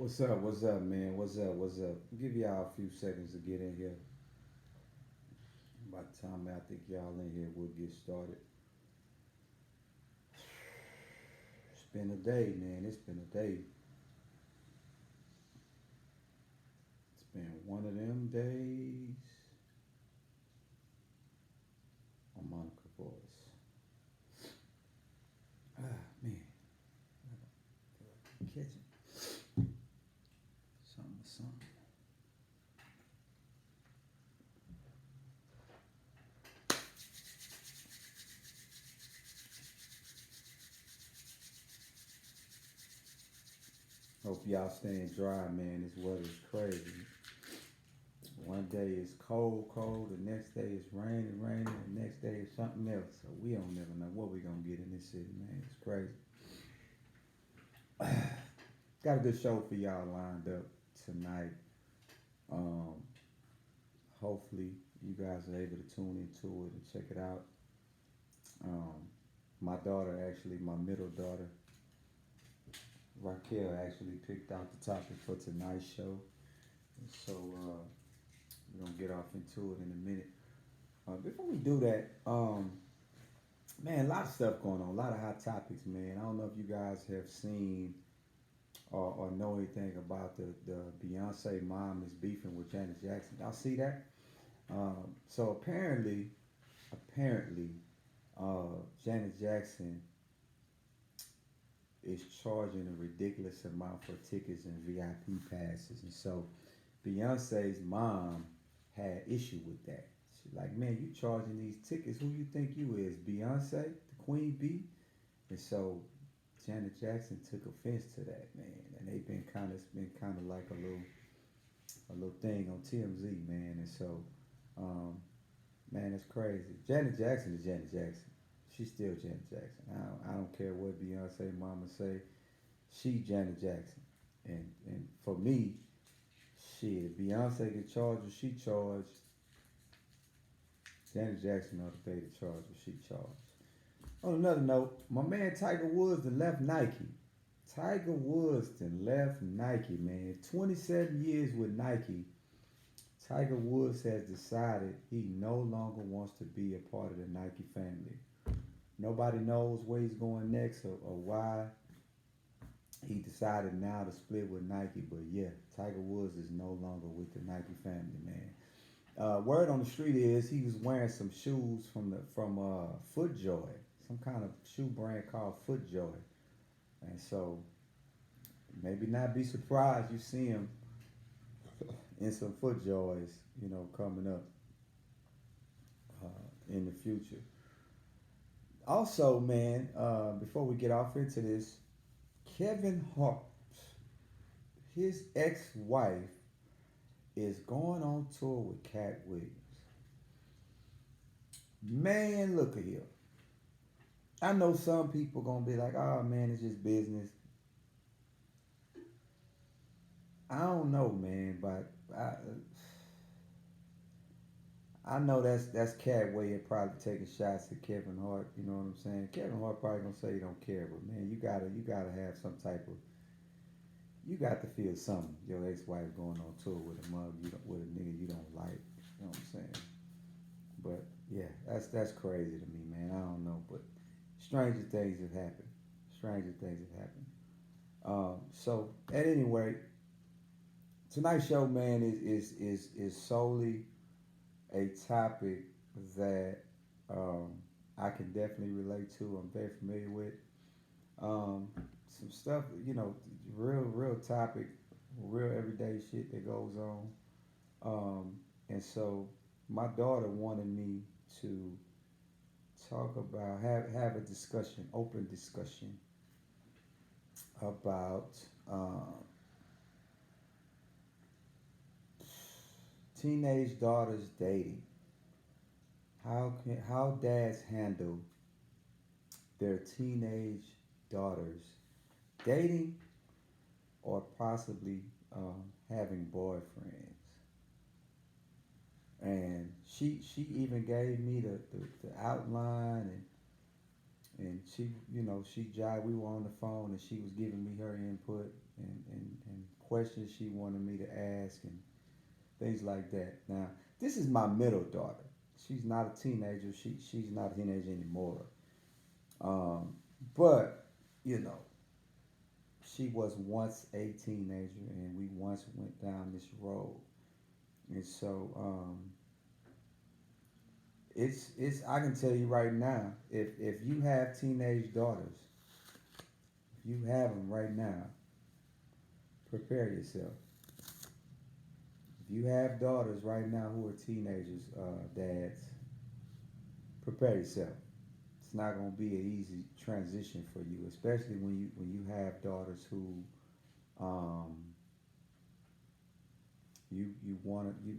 What's up? What's up, man? What's up? What's up? Give y'all a few seconds to get in here. By the time I think y'all in here, we'll get started. It's been a day, man. It's been a day. It's been one of them days. On Monica voice. Ah, man. Catching something or something. Hope y'all staying dry, man. This weather's crazy. One day it's cold, cold. The next day it's raining, raining. The next day it's something else. So we don't never know what we gonna get in this city, man. It's crazy. Got a good show for y'all lined up tonight. Um, Hopefully you guys are able to tune into it and check it out. Um, my daughter, actually, my middle daughter, Raquel, actually picked out the topic for tonight's show. And so we're gonna get off into it in a minute. Before we do that, man, a lot of stuff going on, a lot of hot topics, man. I don't know if you guys have seen or know anything about the Beyonce mom is beefing with Janet Jackson. Y'all see that? So apparently, Janet Jackson is charging a ridiculous amount for tickets and VIP passes, and so Beyonce's mom had issue with that. She's like, "Man, you charging these tickets? Who you think you is, Beyonce, the Queen Bee?" And so Janet Jackson took offense to that, man, and they've been it's been kind of like a little thing on TMZ, man, and so um, man, it's crazy. Janet Jackson is Janet Jackson. She's still Janet Jackson. I don't care what Beyonce mama say. She Janet Jackson. And for me, shit, Beyonce can charge what she charged. Janet Jackson ought to pay the charge what she charged. On another note, my man Tiger Woods done left Nike. Tiger Woods done left Nike, man. 27 years with Nike. Tiger Woods has decided he no longer wants to be a part of the Nike family. Nobody knows where he's going next or why he decided now to split with Nike. But yeah, Tiger Woods is no longer with the Nike family, man. Word on the street is he was wearing some shoes from FootJoy, some kind of shoe brand called FootJoy, and so maybe not be surprised you see him in some FootJoys, coming up in the future. Also, man, before we get off into this, Kevin Hart, his ex-wife, is going on tour with Cat Williams. Man, look at here. I know some people gonna be like, "Oh man, it's just business." I don't know, man, but I know that's Cat way of probably taking shots at Kevin Hart. You know what I'm saying? Kevin Hart probably gonna say he don't care, but man, you gotta have some type of you got to feel something. Your ex-wife going on tour with a mug with a nigga you don't like. You know what I'm saying? But yeah, that's crazy to me, man. I don't know, but stranger things have happened. Stranger things have happened. So at any rate, tonight's show, man, is solely a topic that um, I can definitely relate to. I'm very familiar with. Some stuff, real topic, real everyday shit that goes on. And so my daughter wanted me to talk about have a discussion, open discussion about teenage daughters dating. How dads handle their teenage daughters dating or possibly having boyfriends. And she even gave me the outline and she she jived. We were on the phone and she was giving me her input and questions she wanted me to ask and things like that. Now, this is my middle daughter. She's not a teenager. She's not a teenager anymore. Um, but you know, she was once a teenager, and we once went down this road. And so it's I can tell you right now, if you have teenage daughters, if you have them right now, prepare yourself. If you have daughters right now who are teenagers, dads, prepare yourself. It's not going to be an easy transition for you, especially when you have daughters who um, you want to you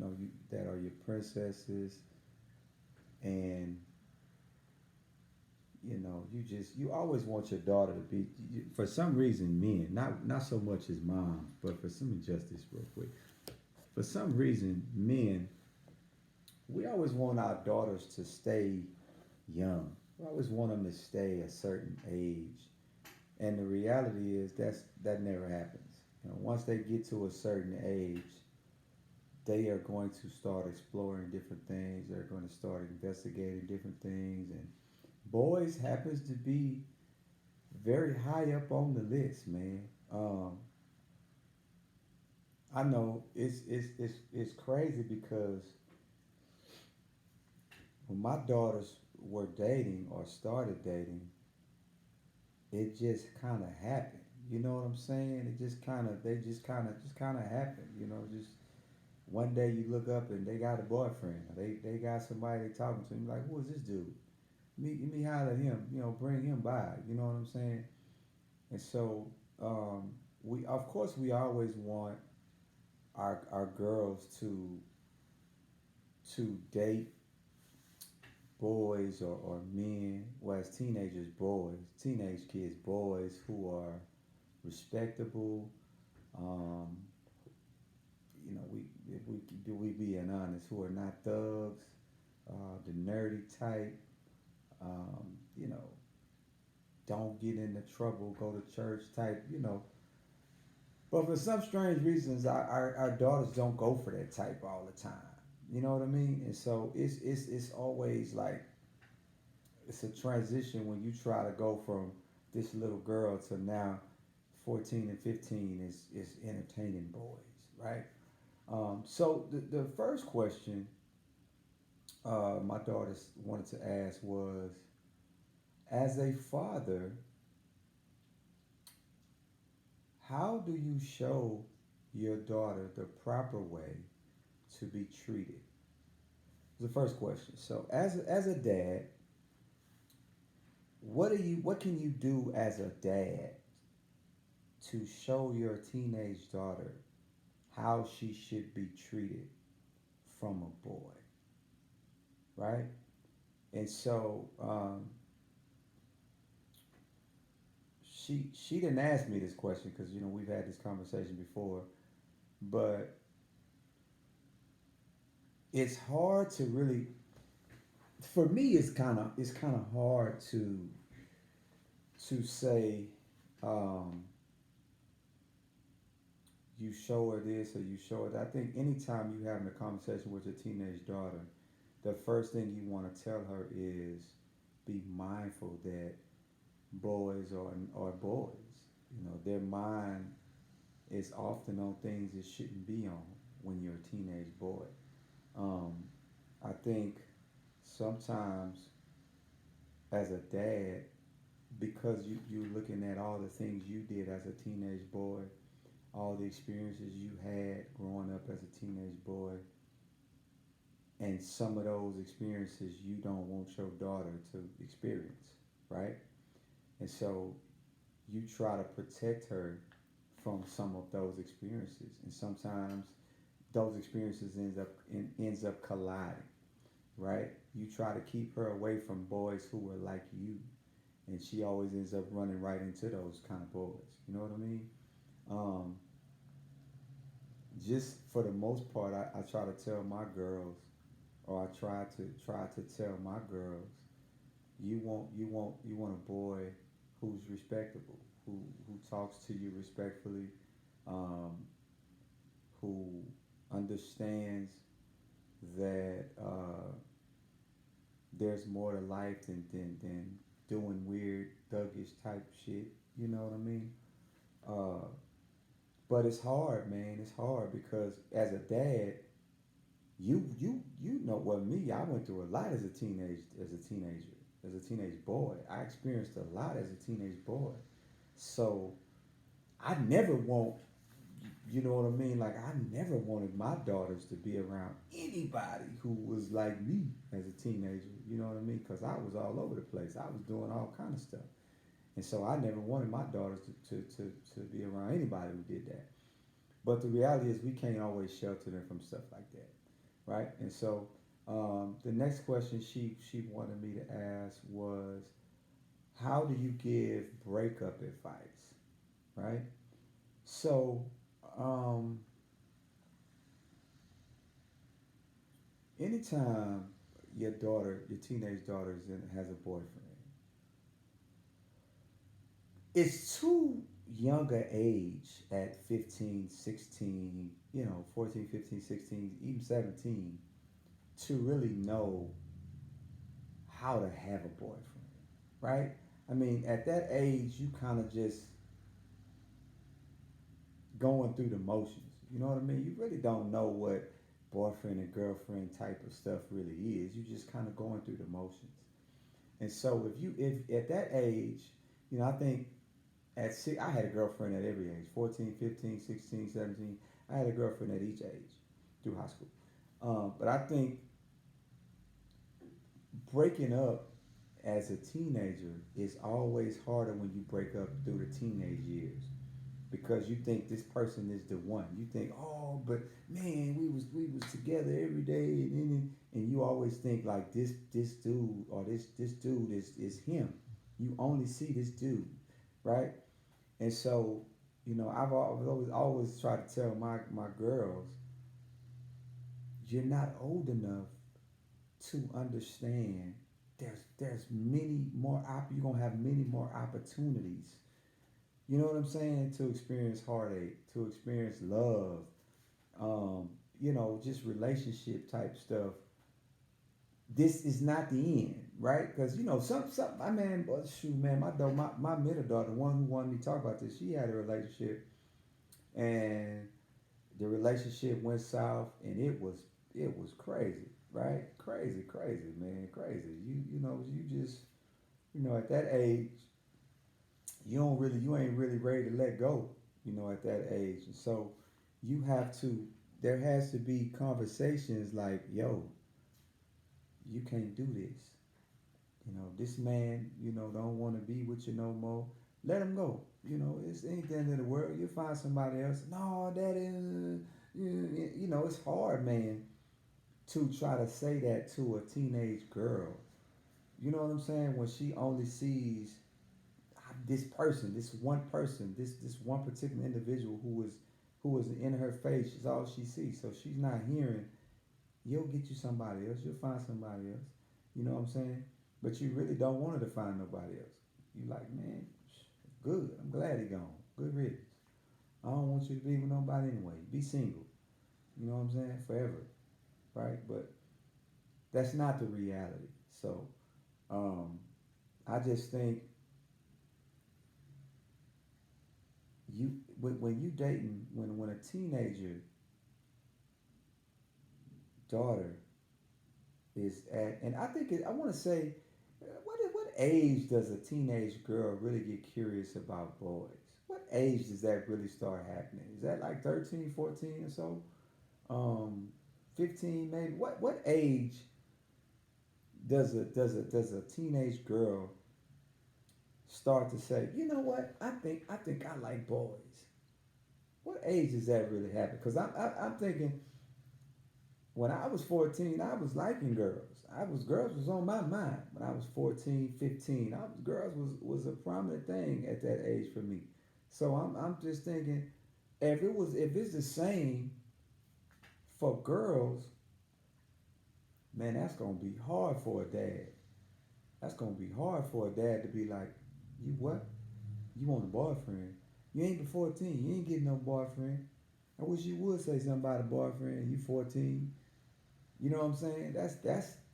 that are your princesses, and you always want your daughter to be for some reason men, not so much as moms, but for some injustice real quick. For some reason men, we always want our daughters to stay young. We always want them to stay a certain age. And the reality is that never happens. Once they get to a certain age, they are going to start exploring different things. They're going to start investigating different things, and boys happens to be very high up on the list, man. I know it's crazy because when my daughters were dating or started dating, it just kind of happened. You know what I'm saying? It just kind of they just kind of happened. Just one day you look up and they got a boyfriend. They got somebody they talking to. You're like, who is this dude? Me holler at him. Bring him by. You know what I'm saying? And so we of course we always want our girls to date boys or men, well as teenagers boys, teenage kids boys who are respectable. Um, we if we do we being honest, who are not thugs, the nerdy type. Um, you know, don't get into trouble, go to church type. But for some strange reasons, our daughters don't go for that type all the time. You know what I mean? And so it's always like it's a transition when you try to go from this little girl to now 14 and 15 is entertaining boys, right? So the first question my daughter wanted to ask was, as a father, how do you show your daughter the proper way to be treated? The first question. So as a dad, what can you do as a dad to show your teenage daughter how she should be treated from a boy, right? And so she didn't ask me this question because we've had this conversation before, but it's hard to really for me it's kind of hard to say um, you show her this or you show her that. I think anytime you having a conversation with your teenage daughter, the first thing you want to tell her is be mindful that boys are boys. Their mind is often on things it shouldn't be on when you're a teenage boy. Um, I think sometimes as a dad, because you're looking at all the things you did as a teenage boy, all the experiences you had growing up as a teenage boy, and some of those experiences you don't want your daughter to experience, right? And so you try to protect her from some of those experiences, and sometimes those experiences ends up colliding, right? You try to keep her away from boys who are like you, and she always ends up running right into those kind of boys. You know what I mean? Um, just for the most part, I try to tell my girls, or I try to tell my girls, you want a boy who's respectable, who talks to you respectfully, um, who understands that there's more to life than doing weird thuggish type shit. You know what I mean? Uh, but it's hard, man. It's hard because as a dad, you know what me. I went through a lot as a teenage boy. I experienced a lot as a teenage boy. So I never want, you know what I mean? Like I never wanted my daughters to be around anybody who was like me as a teenager. You know what I mean? Because I was all over the place. I was doing all kind of stuff, and so I never wanted my daughters to be around anybody who did that. But the reality is, we can't always shelter them from stuff like that, right? And so the next question she wanted me to ask was, how do you give breakup advice, right? So um, anytime your teenage daughter has a boyfriend, it's too young a age at 15, 16, 14, 15, 16, even 17 to really know how to have a boyfriend, right? I mean, at that age, you kind of just going through the motions. You know what I mean? You really don't know what boyfriend and girlfriend type of stuff really is. You just kind of going through the motions. And so if at that age, I think at six, I had a girlfriend at every age, 14, 15, 16, 17. I had a girlfriend at each age through high school. But I think breaking up as a teenager is always harder when you break up through the teenage years because you think this person is the one. You think, oh, but man, we was together every day, and you always think like this dude or this dude is him. You only see this dude, right? And so, I've always tried to tell my girls, you're not old enough to understand. There's many more you're gonna have many more opportunities. You know what I'm saying? To experience heartache, to experience love, um, just relationship type stuff. This is not the end, right? Because some I man, shoot, man, my middle daughter, the one who wanted me to talk about this, she had a relationship, and the relationship went south, and it was crazy, right? Crazy, crazy, man, crazy. You just at that age, you ain't really ready to let go, at that age. And so you have to there has to be conversations like, yo, you can't do this. This man, don't want to be with you no more. Let him go. It's anything in the world. You'll find somebody else. No, that is, it's hard, man, to try to say that to a teenage girl. You know what I'm saying? When she only sees this one person, this one particular individual who is in her face, is all she sees. So she's not hearing, you'll get you somebody else, you'll find somebody else. You know what I'm saying? But you really don't want her to find nobody else. You like, man, good. I'm glad he gone. Good riddance. I don't want you to be with nobody anyway. Be single. You know what I'm saying? Forever. Right? But that's not the reality. So um, I just think when you dating when a teenager daughter is at, and I think I want to say, what age does a teenage girl really get curious about boys? What age does that really start happening? Is that like 13, 14 or so? Um, 15 maybe. What age does a teenage girl start to say, you know what? I think I like boys. What age does that really happen? Because I'm thinking when I was 14, I was liking girls. Girls was on my mind when I was 14, 15. Girls was a prominent thing at that age for me. So I'm just thinking, if it's the same for girls, man, that's gonna be hard for a dad. That's gonna be hard for a dad to be like, you what? You want a boyfriend? You ain't but 14. You ain't getting no boyfriend. I wish you would say something about a boyfriend. You 14. You know what I'm saying?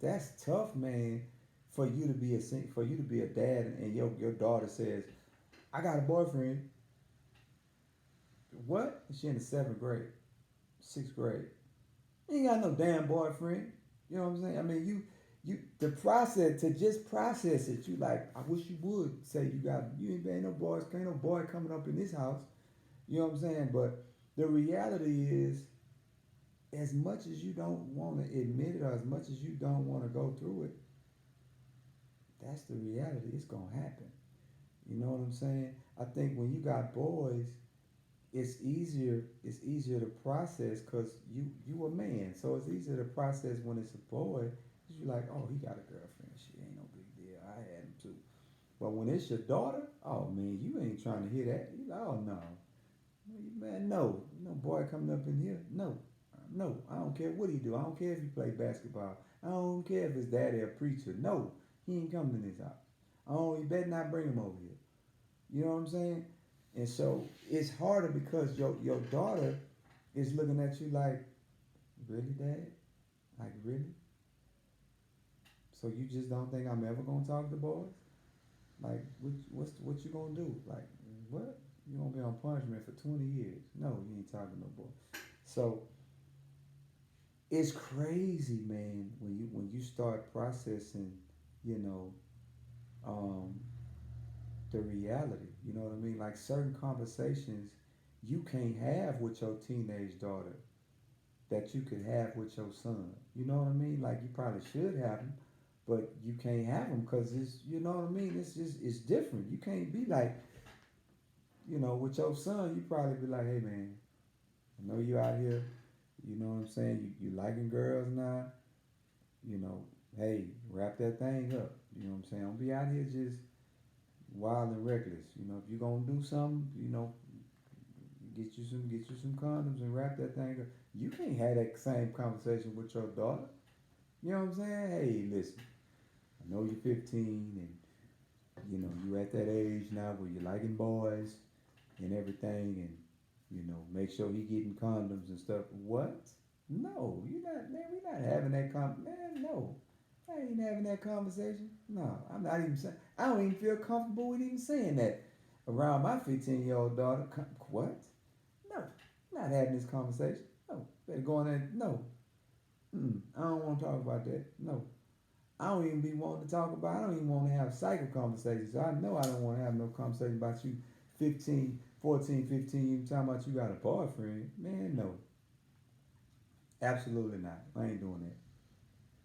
That's tough, man. For you to be for you to be a dad, and your daughter says, "I got a boyfriend." What? She in the seventh grade, sixth grade. You ain't got no damn boyfriend. You know what I'm saying? I mean, you the process to just process it. You like, I wish you would say you ain't no boys, ain't no boy coming up in this house. You know what I'm saying? But the reality is, as much as you don't want to admit it, or as much as you don't want to go through it, that's the reality. It's gonna happen. You know what I'm saying? I think when you got boys, it's easier to process because you a man, so it's easier to process when it's a boy. Cause you like, oh, he got a girlfriend. She ain't no big deal. I had him too. But when it's your daughter, oh man, you ain't trying to hear that. You like, oh no, man, no, no boy coming up in here. No, no, I don't care what he do. I don't care if he play basketball. I don't care if his daddy a preacher. No, he ain't coming in this house. Oh, you better not bring him over here. You know what I'm saying? And so it's harder because your daughter is looking at you like, really, dad? Like, really? So you just don't think I'm ever gonna talk to boys? Like, what you gonna do? Like, what? You gonna be on punishment for 20 years? No, you ain't talking to no boy. So it's crazy, man, when you start processing, you know, um, the reality. You know what I mean? Like certain conversations you can't have with your teenage daughter that you could have with your son. You know what I mean? Like you probably should have them, but you can't have them because it's you know what I mean. It's different. You can't be like with your son. You probably be like, hey man, I know you out here. You know what I'm saying? You liking girls now. You know, hey, wrap that thing up. You know what I'm saying? Don't be out here just wild and reckless. You know, if you're gonna do something, get you some condoms and wrap that thing up. You can't have that same conversation with your daughter. You know what I'm saying? Hey, listen, I know you're 15 and you at that age now where you're liking boys and everything and make sure he getting condoms and stuff. What? No, you're not, man. We're not having that man. No, I ain't having that conversation. No, I'm not even saying. I don't even feel comfortable with even saying that around my 15-year-old daughter. What? No, I'm not having this conversation. No, better go in there. No, I don't want to talk about that. No, I don't even be wanting to talk about. I don't even want to have psycho conversations. So I know I don't want to have no conversation about you 15, 14, 15. You talking about you got a boyfriend. Man, no. Absolutely not. I ain't doing that.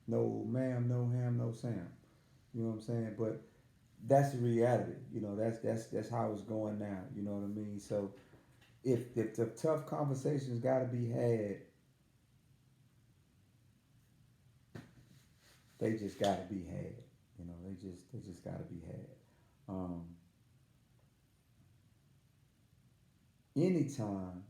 No ma'am, no ham, no Sam. You know what I'm saying? But that's the reality. That's how it's going now. You know what I mean? So if the tough conversations gotta be had, they just gotta be had. They just gotta be had. Um, anytime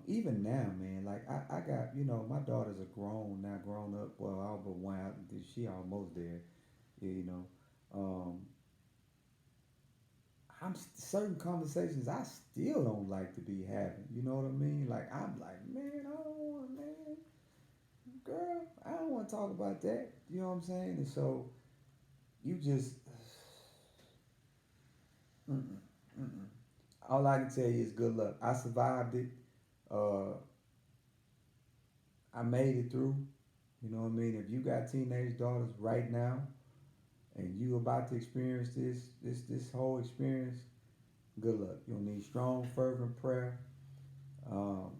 even now, man, like I got, my daughters are grown now, grown up. Well, all but one, she almost there, you know. Um, certain conversations I still don't like to be having. You know what I mean? Like I'm like, man, I don't want, man, girl, I don't want to talk about that. You know what I'm saying? And so you just, mm-mm, mm-mm. All I can tell you is good luck. I survived it. Uh, I made it through. You know what I mean? If you got teenage daughters right now and you about to experience this whole experience, good luck. You'll need strong, fervent prayer. Um,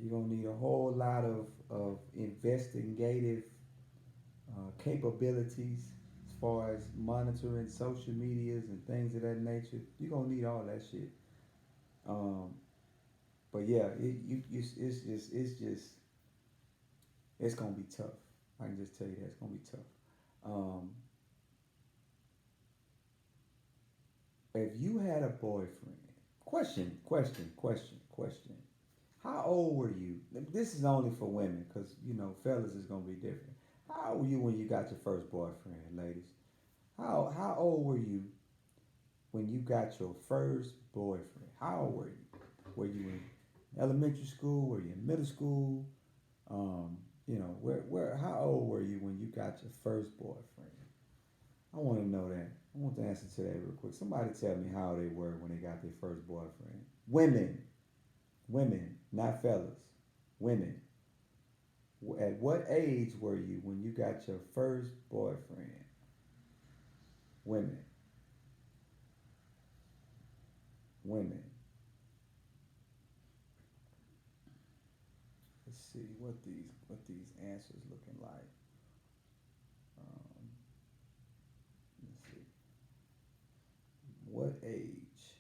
you're gonna need a whole lot of investigative capabilities as far as monitoring social medias and things of that nature. You're gonna need all that shit. Um, but yeah, it's gonna be tough. I can just tell you that it's gonna be tough. Um, if you had a boyfriend, question. How old were you? This is only for women, because fellas is gonna be different. How old were you when you got your first boyfriend, ladies? How old were you when you got your first boyfriend? How old were you? Were you in? Elementary school? Were you in middle school? You know, how old were you when you got your first boyfriend? I want to know that. I want the answer to that real quick. Somebody tell me how they were when they got their first boyfriend. Women, women, not fellas. Women. At what age were you when you got your first boyfriend? Women, women. Let's see what these answers looking like. Um, let's see. What age?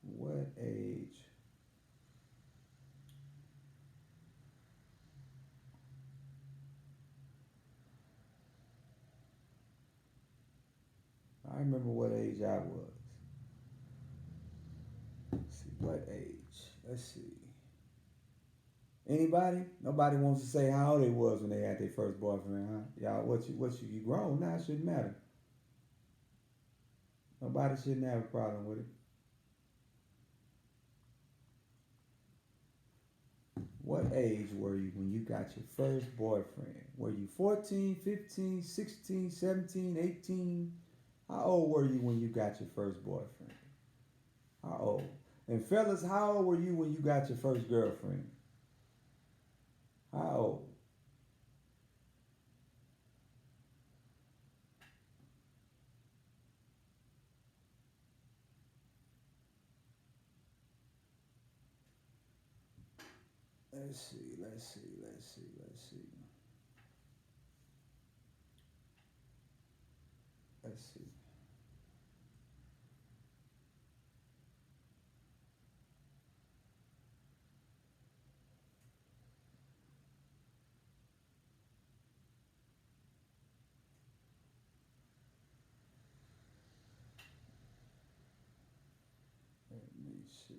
What age? I remember what age I was. Let's see, what age? Let's see. Anybody? Nobody wants to say how old they was when they had their first boyfriend, huh? Y'all, you grown now? It shouldn't matter. Nobody shouldn't have a problem with it. What age were you when you got your first boyfriend? Were you 14, 15, 16, 17, 18? How old were you when you got your first boyfriend? How old? And fellas, how old were you when you got your first girlfriend? How old? Let's see, let's see, let's see, let's see. Let's see. Let me see.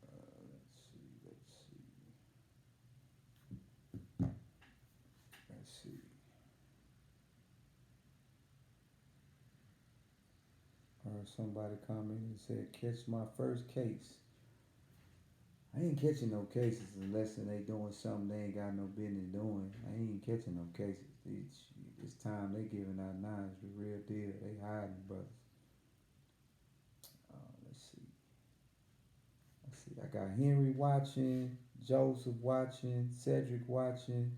Let's see, let's see, let's see. Or somebody commented and said, catch my first case. I ain't catching no cases unless they doing something they ain't got no business doing. I ain't catching no cases. This time they giving out nines, the real deal. They hiding, brothers. Let's see. Let's see. I got Henry watching, Joseph watching, Cedric watching.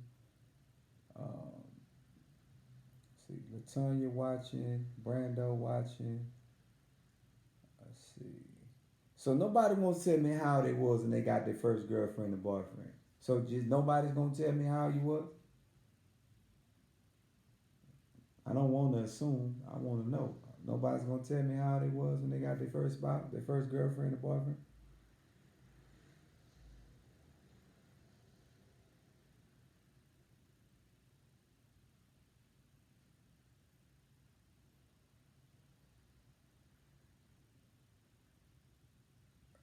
Um, see, Latonya watching, Brando watching. Let's see. So nobody wants to tell me how they was when they got their first girlfriend or boyfriend. So just nobody's gonna tell me how you was. I don't want to assume. I want to know. Nobody's gonna tell me how they was when they got their first girlfriend or boyfriend.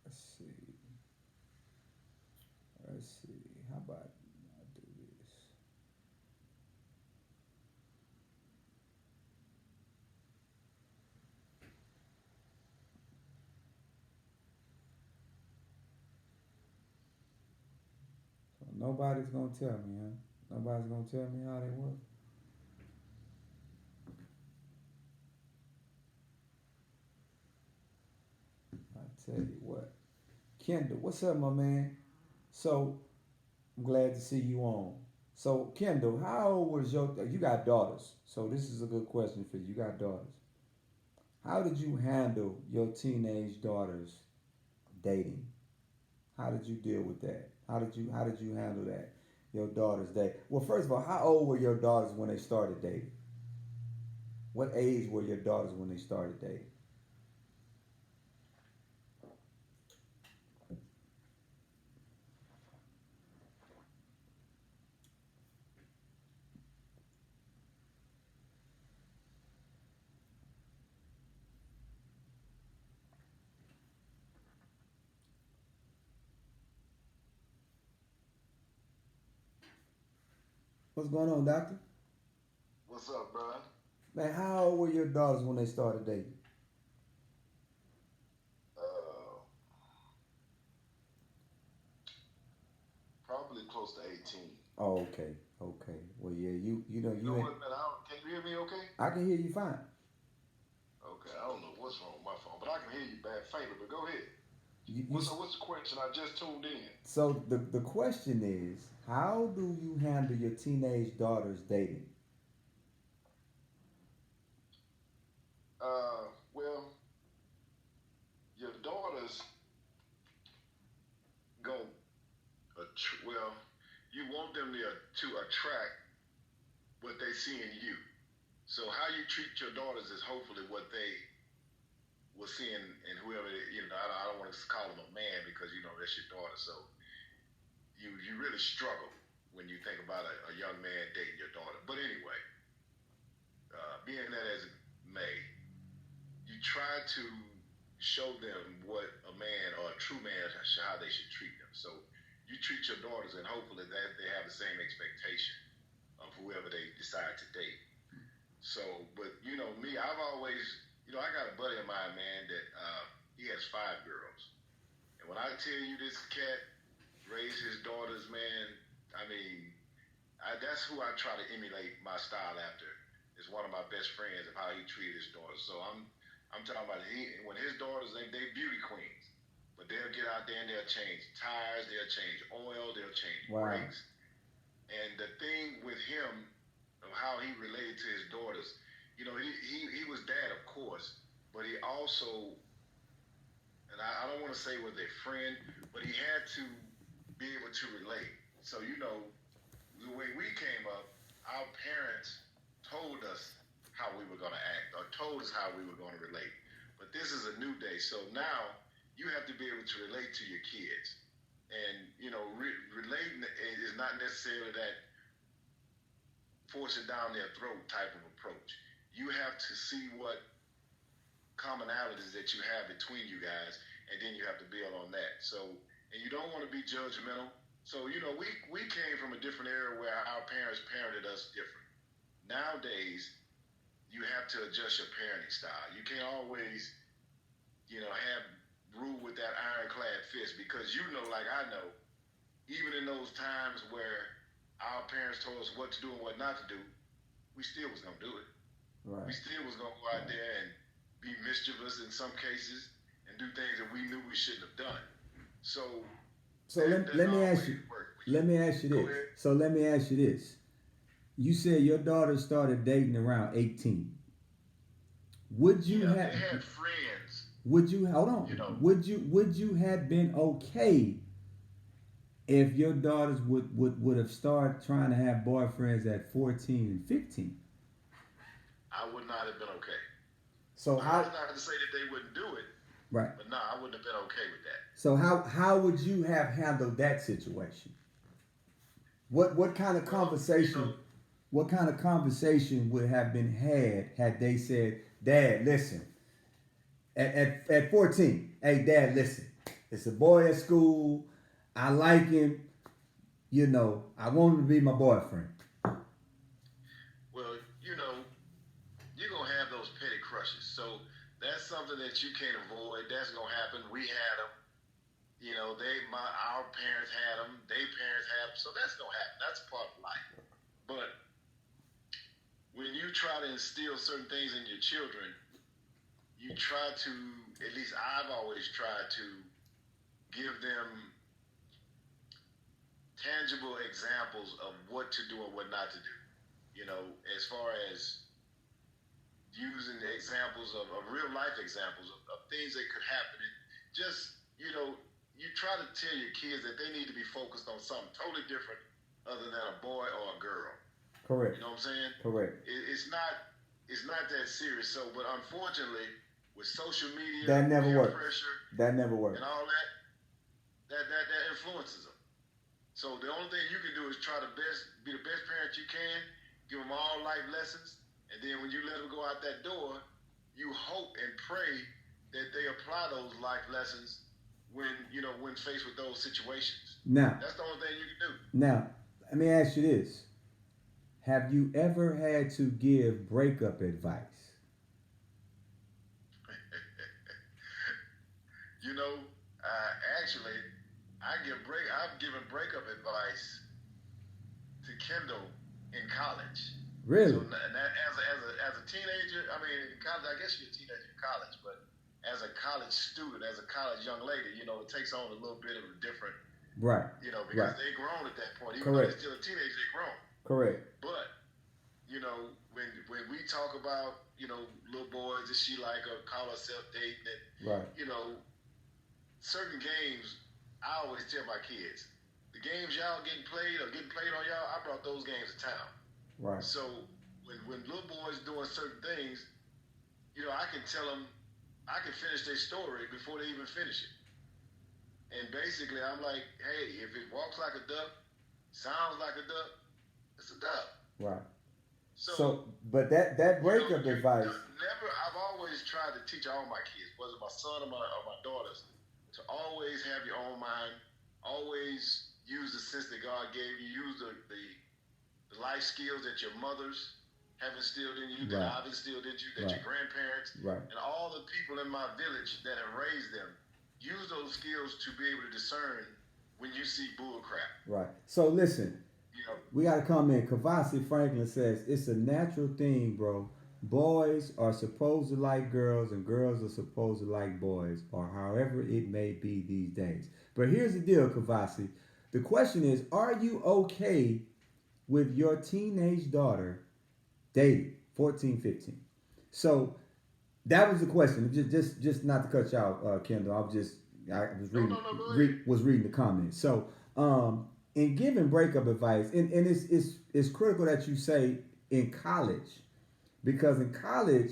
Let's see. Let's see. How about I do this? So nobody's gonna tell me, huh? Nobody's gonna tell me how they was. I tell you what, Kendall, what's up, my man? So I'm glad to see you on. So Kendall, how old was you got daughters? So this is a good question for you. You got daughters. How did you handle your teenage daughters dating? How did you deal with that? How did you handle that? Your daughters date. Well, first of all, how old were your daughters when they started dating? What age were your daughters when they started dating? What's going on, doctor? What's up, bro? Man, how old were your daughters when they started dating? Uh, Probably close to 18. Oh, okay, okay. Well, yeah, you know You you know ain't. what, man? Can you hear me okay? I can hear you fine. Okay, I don't know what's wrong with my phone, but I can hear you bad faintly, but go ahead. You What's the question? I just tuned in. so the question is, how do you handle your teenage daughters dating? Well, your daughters go, well, you want them to attract what they see in you. So how you treat your daughters is hopefully what they will see in whoever, I don't want to call them a man because, that's your daughter. So you really struggle when you think about a young man dating your daughter. But anyway, being that as it may, you try to show them what a man or a true man, how they should treat them. So you treat your daughters, and hopefully that they have the same expectation of whoever they decide to date. So, but me, I've always, I got a buddy of mine, man, that he has five girls, and when I tell you this cat raised his daughters, man, I mean, that's who I try to emulate my style after. Is one of my best friends of how he treated his daughters. So I'm talking about when his daughters they beauty queens, but they'll get out there and they'll change tires, they'll change oil, they'll change Wow. brakes. And the thing with him of how he related to his daughters, he was dad, of course, but he also, and I don't want to say was a friend, but he had to be able to relate. So the way we came up, our parents told us how we were going to act or told us how we were going to relate. But this is a new day. So now you have to be able to relate to your kids. And, relating is not necessarily that force it down their throat type of approach. You have to see what commonalities that you have between you guys, and then you have to build on that. So, and you don't want to be judgmental. So, we came from a different era where our parents parented us different. Nowadays, you have to adjust your parenting style. You can't always, have rule with that ironclad fist because like I know, even in those times where our parents told us what to do and what not to do, we still was gonna do it. We Right. still was gonna go out Right. there and be mischievous in some cases and do things that we knew we shouldn't have done. So So that let, doesn't let me ask always you. work. Let me ask you Go this. ahead. So let me ask you this. You said your daughter started dating around 18. Would you Yeah, they have? had friends. Would you hold You on? know, Would you have been okay if your daughters would have started trying to have boyfriends at 14 and 15? I would not have been okay. So Now that's how? not to say that they wouldn't do it, Right. but no, I wouldn't have been okay with that. So how would you have handled that situation? What kind of Well, conversation? What kind of conversation would have been had they said, "Dad, listen, at 14, hey, Dad, listen, it's a boy at school. I like him. I want him to be my boyfriend." well, you're gonna have those petty crushes. So that's something that you can't avoid. That's gonna happen. We had them. Our parents had them. Their parents had them. So that's gonna happen. That's part of life. But when you try to instill certain things in your children, you try to. At least I've always tried to give them tangible examples of what to do and what not to do. As far as using the examples of real life examples of things that could happen. And just, you try to tell your kids that they need to be focused on something totally different other than a boy or a girl. You Correct. know what I'm saying? Correct. It's not that serious. So, but unfortunately, with social media, That never peer worked. pressure, That never and worked. all that, that influences them. So the only thing you can do is try to be the best parent you can, give them all life lessons, and then when you let them go out that door, you hope and pray that they apply those life lessons when faced with those situations. Now, That's the only thing you can do. now, let me ask you this. have you ever had to give breakup advice? You know, actually, I've given breakup advice to Kendall in college. So Really? as a teenager, I mean, in college, I guess you're a teenager in college, but as a college student, as a college young lady, you know, it takes on a little bit of a different, Right. you know, because Right. they grown at that point. Even though Correct. they're still a teenager, they grown. Correct. But you know, when we talk about, you know, little boys that she like or call herself dating, and Right. you know, certain games, I always tell my kids, the games y'all getting played or getting played on y'all, I brought those games to town. Right. So when little boys doing certain things, you know, I can tell them, I can finish their story before they even finish it. And basically, I'm like, hey, if it walks like a duck, sounds like a duck, it's a duck. Right. So, But that breakup advice. Never. I've always tried to teach all my kids, whether my son or my daughters, to always have your own mind. Always use the sense that God gave you. Use the life skills that your mothers have instilled in you, that Right. I've instilled in you, that Right. your grandparents, Right. and all the people in my village that have raised them. Use those skills to be able to discern when you see bull crap. Right. So listen, You know, we got to comment. Kavasi Franklin says it's a natural thing, bro. Boys are supposed to like girls, and girls are supposed to like boys, or however it may be these days. But here's the deal, Kavasi. The question is, are you okay with your teenage daughter dating 14, 15? So that was the question. Just not to cut you out, Kendall. I was reading go ahead. was reading the comments. So in giving breakup advice, and it's critical that you say in college, because in college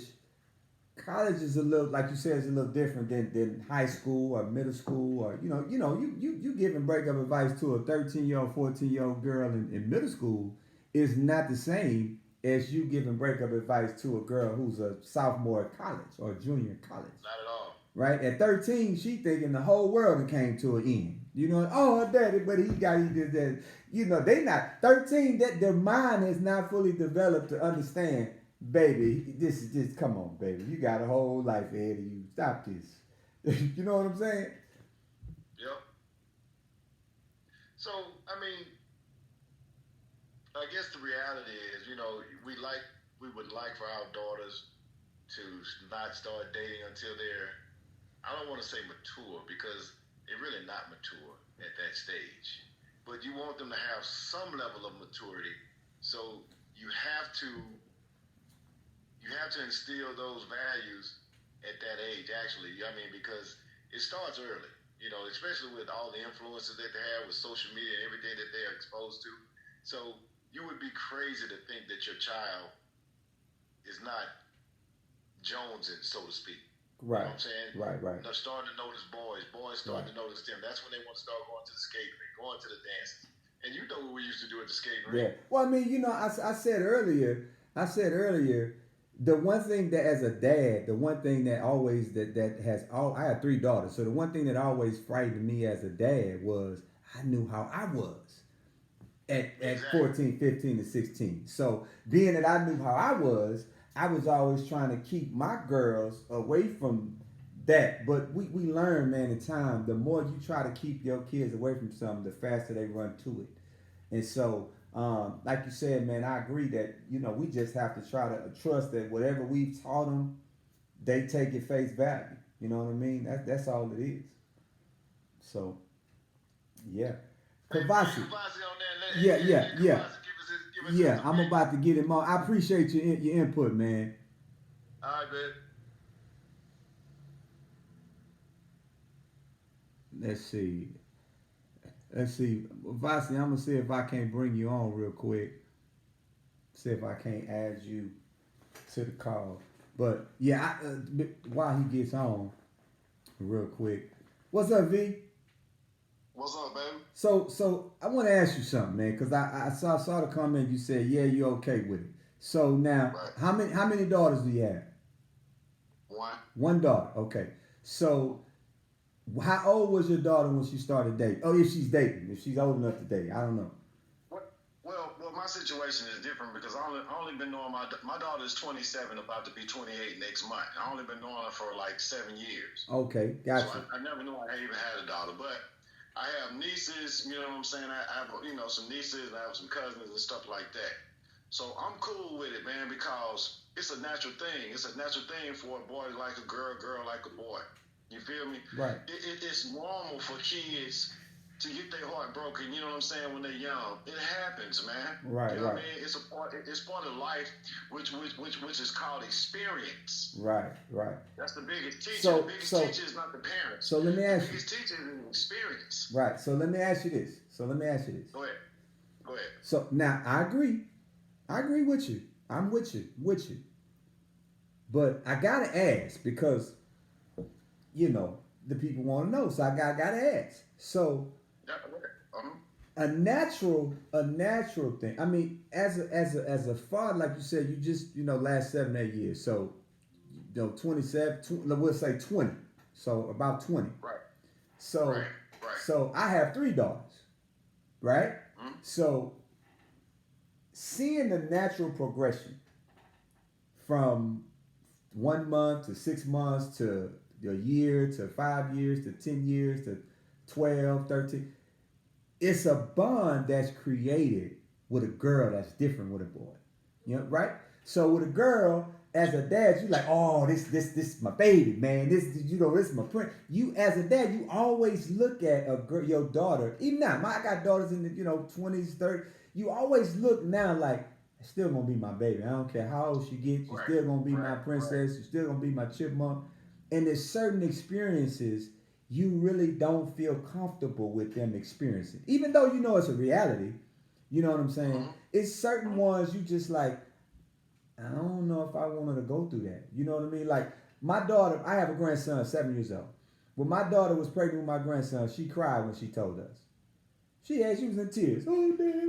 is a little, like you said, is a little different than high school or middle school, or you giving breakup advice to a 13-year-old, 14-year-old girl in middle school is not the same as you giving breakup advice to a girl who's a sophomore at college or a junior in college. Not at all. Right? At 13, she thinking the whole world came to an end. You know, oh, her daddy, but he did that. You know, they not 13, that their mind is not fully developed to understand, baby, this is just, come on, baby. You got a whole life ahead of you. Stop this. You know what I'm saying? Yep. So, I mean, I guess the reality is, you know, we would like for our daughters to not start dating until they're, I don't want to say mature, because they're really not mature at that stage. But you want them to have some level of maturity. So you have to instill those values at that age, actually. I mean, because it starts early, you know, especially with all the influences that they have with social media and everything that they're exposed to. So you would be crazy to think that your child is not jonesing, so to speak. Right. You know what I'm saying? Right. They're starting to notice boys starting to notice them. That's when they want to start going to the skating rink, going to the dances. And you know what we used to do at the skating rink. Yeah. Well, I mean, you know, I said earlier, the one thing that as a dad, the one thing that always that has all, I have 3 daughters, so the one thing that always frightened me as a dad was I knew how I was at Exactly. 14, 15, and 16. So being that I knew how I was always trying to keep my girls away from that. But we learn, man, in time, the more you try to keep your kids away from something, the faster they run to it. And so, like you said, man, I agree that, you know, we just have to try to trust that whatever we've taught them, they take it face value. You know what I mean? That's all it is. So, yeah. Kavasi. Yeah, I'm about to get him on. I appreciate your input, man. All right, man. Let's see. Vasi, I'm going to see if I can't bring you on real quick. See if I can't add you to the call. But, yeah, while he gets on real quick. What's up, V? What's up, baby? So I want to ask you something, man, because I saw the comment you said, yeah, you're okay with it. So now, right. How many daughters do you have? One daughter. Okay. So how old was your daughter when she started dating? Oh, if she's dating, if she's old enough to date, I don't know. Well, my my situation is different because I only been knowing my daughter is 27, about to be 28 next month. I only been knowing her for like 7 years. Okay, So gotcha. I never knew I even had a daughter, but I have nieces. You know what I'm saying? I have some nieces. I have some cousins and stuff like that. So I'm cool with it, man, because it's a natural thing. It's a natural thing for a boy to like a girl, girl like a boy. You feel me? Right. It's normal for kids to get their heart broken, you know what I'm saying, when they're young. It happens, man. Right, You know right. what I mean? It's part of life, which is called experience. Right, right. That's the biggest teacher. So- the biggest so- teacher is not the parents. So let me The ask you. biggest teacher is experience. Right. So let me ask you this. Go ahead. So now I agree. I agree with you. I'm with you. But I gotta ask because, the people want to know. So I gotta ask. So Yeah, a natural thing. I mean, as a father, like you said, you just last 7-8 years. So 27. We'll say 20. So about 20. Right. So Right. so I have 3 daughters, right? Mhm. So seeing the natural progression from 1 month to 6 months to a year to 5 years to 10 years to 12, 13, it's a bond that's created with a girl that's different with a boy. Right? So with a girl, as a dad, you like, oh, this is my baby, man. This is my friend. You as a dad, you always look at a girl, your daughter. Even now, I got daughters in the 20s, 30s. You always look now like, it's still gonna be my baby. I don't care how old she gets. She's still gonna be my princess. She's still gonna be my chipmunk. And there's certain experiences you really don't feel comfortable with them experiencing, even though it's a reality. You know what I'm saying? Mhm. It's certain ones you just like, I don't know if I wanted to go through that. You know what I mean? Like my daughter, I have a grandson, 7 years old. When my daughter was pregnant with my grandson, she cried when she told us. She was in tears. Oh, Dad,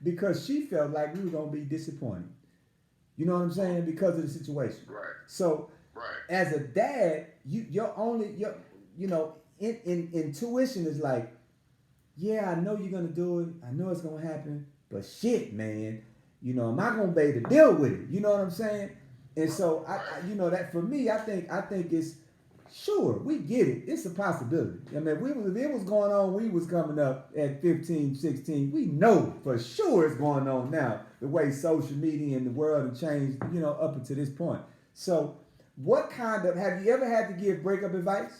because she felt like we were gonna be disappointed. You know what I'm saying? Because of the situation. Right. So, Right. as a dad, your intuition is like, yeah, I know you're gonna do it. I know it's gonna happen. But shit, man, am I gonna be able to deal with it? You know what I'm saying? And so I that for me, I think it's sure we get it. It's a possibility. I mean, if it was going on, we was coming up at 15, 16. We know for sure it's going on now. The way social media and the world have changed, up until this point. So, what kind of have you ever had to give breakup advice?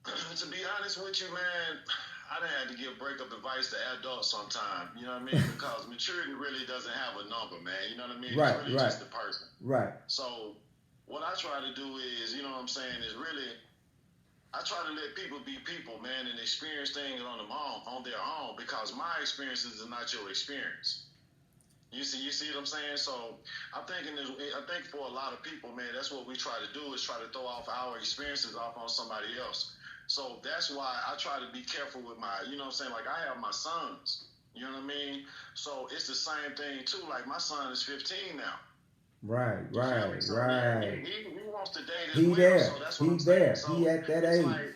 To be honest with you, man, I done had to give breakup advice to adults sometime. You know what I mean? Because maturity really doesn't have a number, man. You know what I mean? Right, It's really right. just the person. Right. So what I try to do is, you know what I'm saying, is really I try to let people be people, man, and experience things on their own, because my experiences are not your experience. You see what I'm saying? So I think for a lot of people, man, that's what we try to do, is try to throw off our experiences off on somebody else. So that's why I try to be careful with my, you know what I'm saying? Like I have my sons, you know what I mean? So it's the same thing too. Like my son is 15 now. Right. You feel me? So Right. he wants to date as He well. there. So that's what He I'm saying. there. So He at that it's age. like,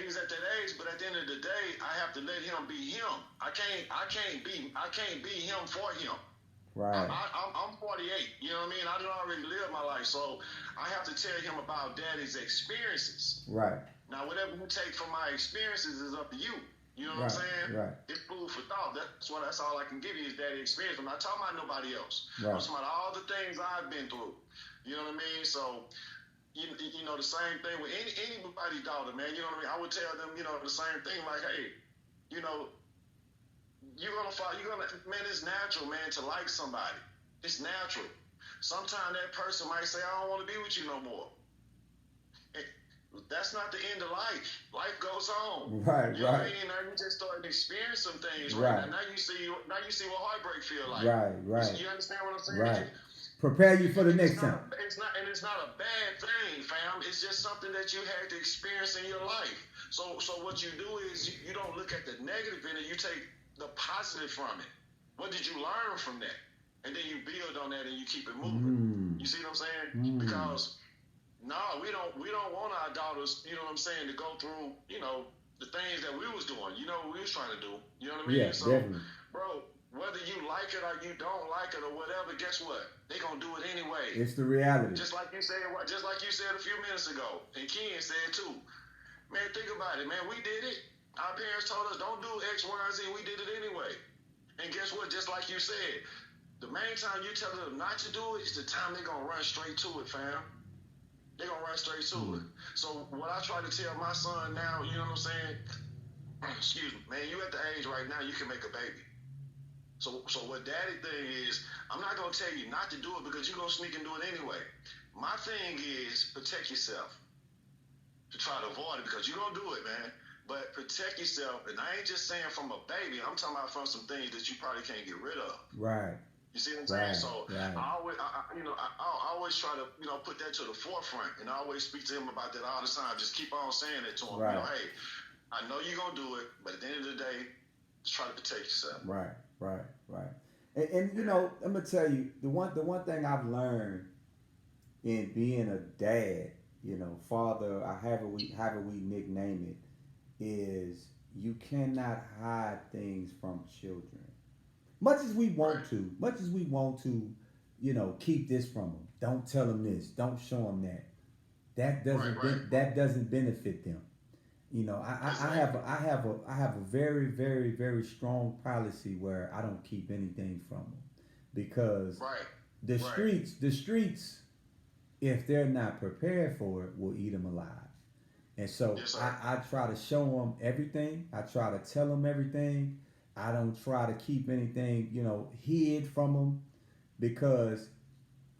he's at that age, but at the end of the day, I have to let him be him. I can't be him for him. Right. I'm 48. You know what I mean? I done already lived my life, so I have to tell him about daddy's experiences. Right. Now, whatever you take from my experiences is up to you. You know what I'm saying? Right. It's food for thought. That's all I can give you is daddy experience. I'm not talking about nobody else. Right. I'm talking about all the things I've been through. You know what I mean? So, you know, the same thing with anybody's daughter, man. You know what I mean? I would tell them, the same thing. Like, hey, man, it's natural, man, to like somebody. It's natural. Sometimes that person might say, I don't want to be with you no more. That's not the end of life. Life goes on. Right, you know what I right. mean? Now you just started to experience some things, Right. right? Now you see what heartbreak feel like. Right. You understand what I'm saying? Right. Prepare you for the next time. It's not a bad thing, fam. It's just something that you had to experience in your life. So what you do is you don't look at the negative in it. You take the positive from it. What did you learn from that? And then you build on that and you keep it moving. You see what I'm saying? Because no, we don't want our daughters, you know what I'm saying, to go through, the things that we was doing. You know what we was trying to do. You know what I mean? Yeah, So, definitely. bro, whether you like it or you don't like it or whatever, guess what? They gonna do it anyway. It's the reality. Just like you said a few minutes ago, and Ken said too. Man, think about it, man. We did it. Our parents told us don't do X, Y, and Z. We did it anyway. And guess what? Just like you said, the main time you tell them not to do it is the time they're gonna run straight to it, fam. They're gonna run straight to it. So what I try to tell my son now, you know what I'm saying? Excuse me, man, you at the age right now you can make a baby. So what daddy thing is, I'm not gonna tell you not to do it because you're gonna sneak and do it anyway. My thing is protect yourself. To try to avoid it because you're gonna do it, man. But protect yourself, and I ain't just saying from a baby. I'm talking about from some things that you probably can't get rid of. Right. You see what I'm saying? Right. So Right. I always try to put that to the forefront, and I always speak to him about that all the time. Just keep on saying it to him. Right. Hey, I know you're gonna do it, but at the end of the day, just try to protect yourself. Right. And I'm gonna tell you the one thing I've learned in being a dad, father, or however we nickname it, is you cannot hide things from children. Much as we want to, keep this from them. Don't tell them this. Don't show them that. That doesn't benefit them. I have a very, very, very strong policy where I don't keep anything from them because the streets, if they're not prepared for it, will eat them alive. And so I try to show them everything. I try to tell them everything. I don't try to keep anything, hid from them, because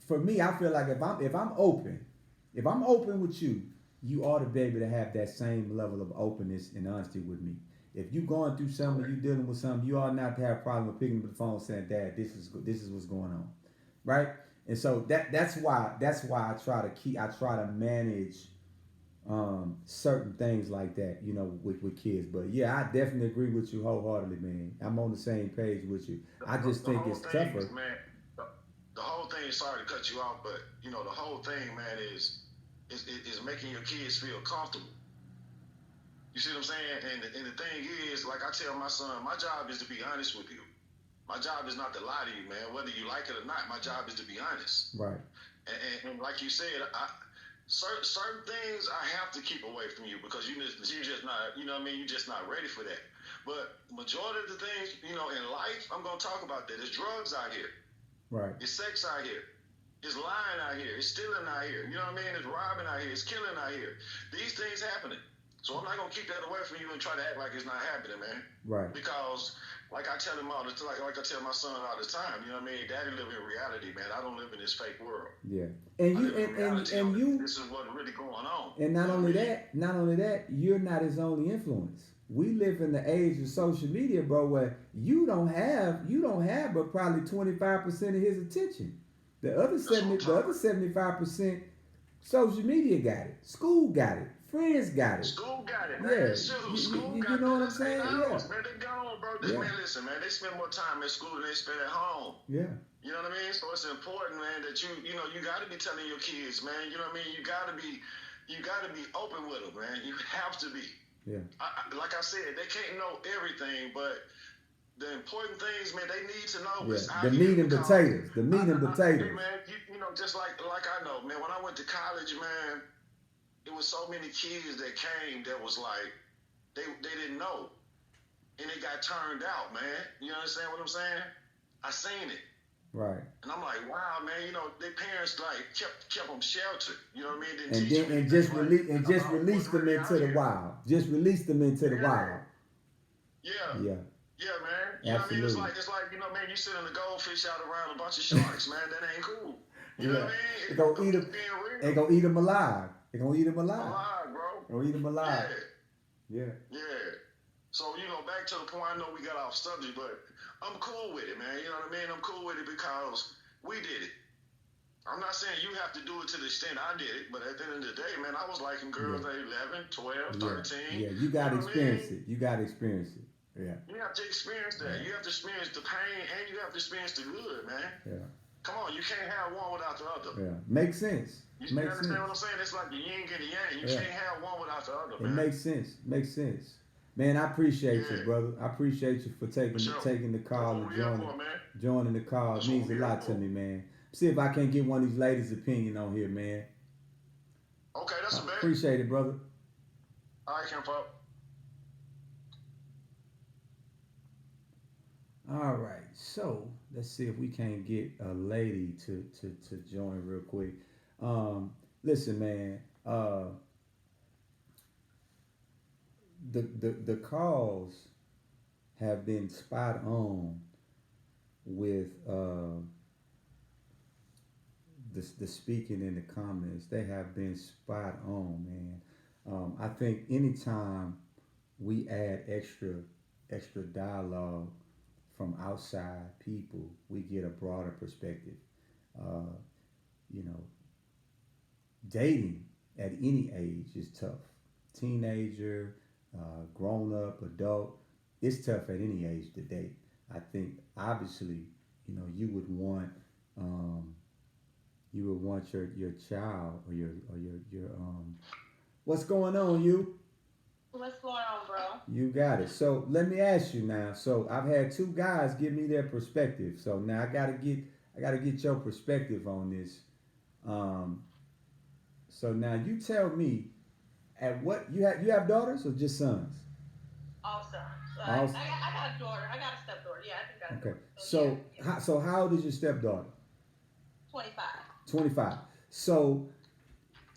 for me, I feel like if I'm open with you, you ought to be able to have that same level of openness and honesty with me. If you going through something, you dealing with something, you ought not to have a problem with picking up the phone saying, "Dad, this is what's going on," right? And so that's why I try to manage certain things like that, with kids. But yeah, I definitely agree with you wholeheartedly, man. I'm on the same page with you. I just think it's tougher. Man, the whole thing, sorry to cut you off, but the whole thing, man, is making your kids feel comfortable. You see what I'm saying? And the thing is, like I tell my son, my job is to be honest with you. My job is not to lie to you, man. Whether you like it or not, my job is to be honest. Right. And like you said, certain things I have to keep away from you because you're just not, you're just not ready for that. But majority of the things, in life, I'm going to talk about that. There's drugs out here. Right. It's sex out here. It's lying out here. It's stealing out here. You know what I mean? It's robbing out here. It's killing out here. These things happening. So I'm not going to keep that away from you and try to act like it's not happening, man. Right. Because like I tell him all the time, like I tell my son all the time, you know what I mean? Daddy live in reality, man. I don't live in this fake world. Yeah. And you this is what's really going on. And not only that, you're not his only influence. We live in the age of social media, bro, where you don't have but probably 25% of his attention. The other 75%, social media got it. School got it. Friends got it. School got it, man. Yeah. School You got know what I'm it. saying? Man, Yeah. they gone, bro. Yeah. Man, listen, man, they spend more time at school than they spend at home. Yeah. You know what I mean? So it's important, man, that you got to be telling your kids, man. You know what I mean? You got to be open with them, man. You have to be. Yeah. Like I said, they can't know everything, but the important things, man, they need to know. Yeah. The meat and potatoes. The meat and potatoes. Hey, man, just like I know, man. When I went to college, man, it was so many kids that came that was like they didn't know, and they got turned out, man. You understand what I'm saying? I seen it. Right. And I'm like, wow, man. Their parents like kept them sheltered. You know what I mean? And just release them into the wild. Just release them into the wild. Yeah. Yeah. Yeah, man. You know what I mean? It's like man, you sitting the goldfish out around a bunch of sharks, man. That ain't cool. You know what I mean? They're gonna eat them. They're gonna eat them alive. They're gonna eat them alive. Alive, bro. Gonna eat them alive. Yeah. Yeah. So back to the point. I know we got off subject, but I'm cool with it, man. You know what I mean? I'm cool with it because we did it. I'm not saying you have to do it to the extent I did it, but at the end of the day, man, I was liking girls at 11, 12, 13. Yeah, you got to experience it. You got to experience it. Yeah. You have to experience that. Yeah. You have to experience the pain and you have to experience the good, man. Yeah. Come on, you can't have one without the other. Yeah. Makes sense. You understand what I'm saying? It's like the yin and the yang. You can't have one without the other, man. It makes sense. Man, I appreciate you, Yeah, brother. I appreciate you for for sure. taking the That's call what and we here for, man. joining the call. It That's what means we a here lot to for. me, man. See if I can get one of these ladies' opinion on here, man. Okay, that's a bet. Appreciate it, brother. All right, Kim Pop. All right, so let's see if we can get a lady to join real quick. Listen, man. The calls have been spot on with the speaking in the comments. They have been spot on, man. I think anytime we add extra dialogue from outside people, we get a broader perspective. Uh, you know, dating at any age is tough. Teenager, grown up, adult, it's tough at any age to date. I think obviously, you would want um, your child or your what's going on, you. What's going on, bro? You got it. So let me ask you now. So I've had two guys give me their perspective. So now I gotta get your perspective on this. Um, so now you tell me, at what you have daughters or just sons? Awesome. So Also, I got a daughter. I got a stepdaughter. Yeah, I think I got a okay. daughter. So, So yeah, how old is your stepdaughter? 25. 25. So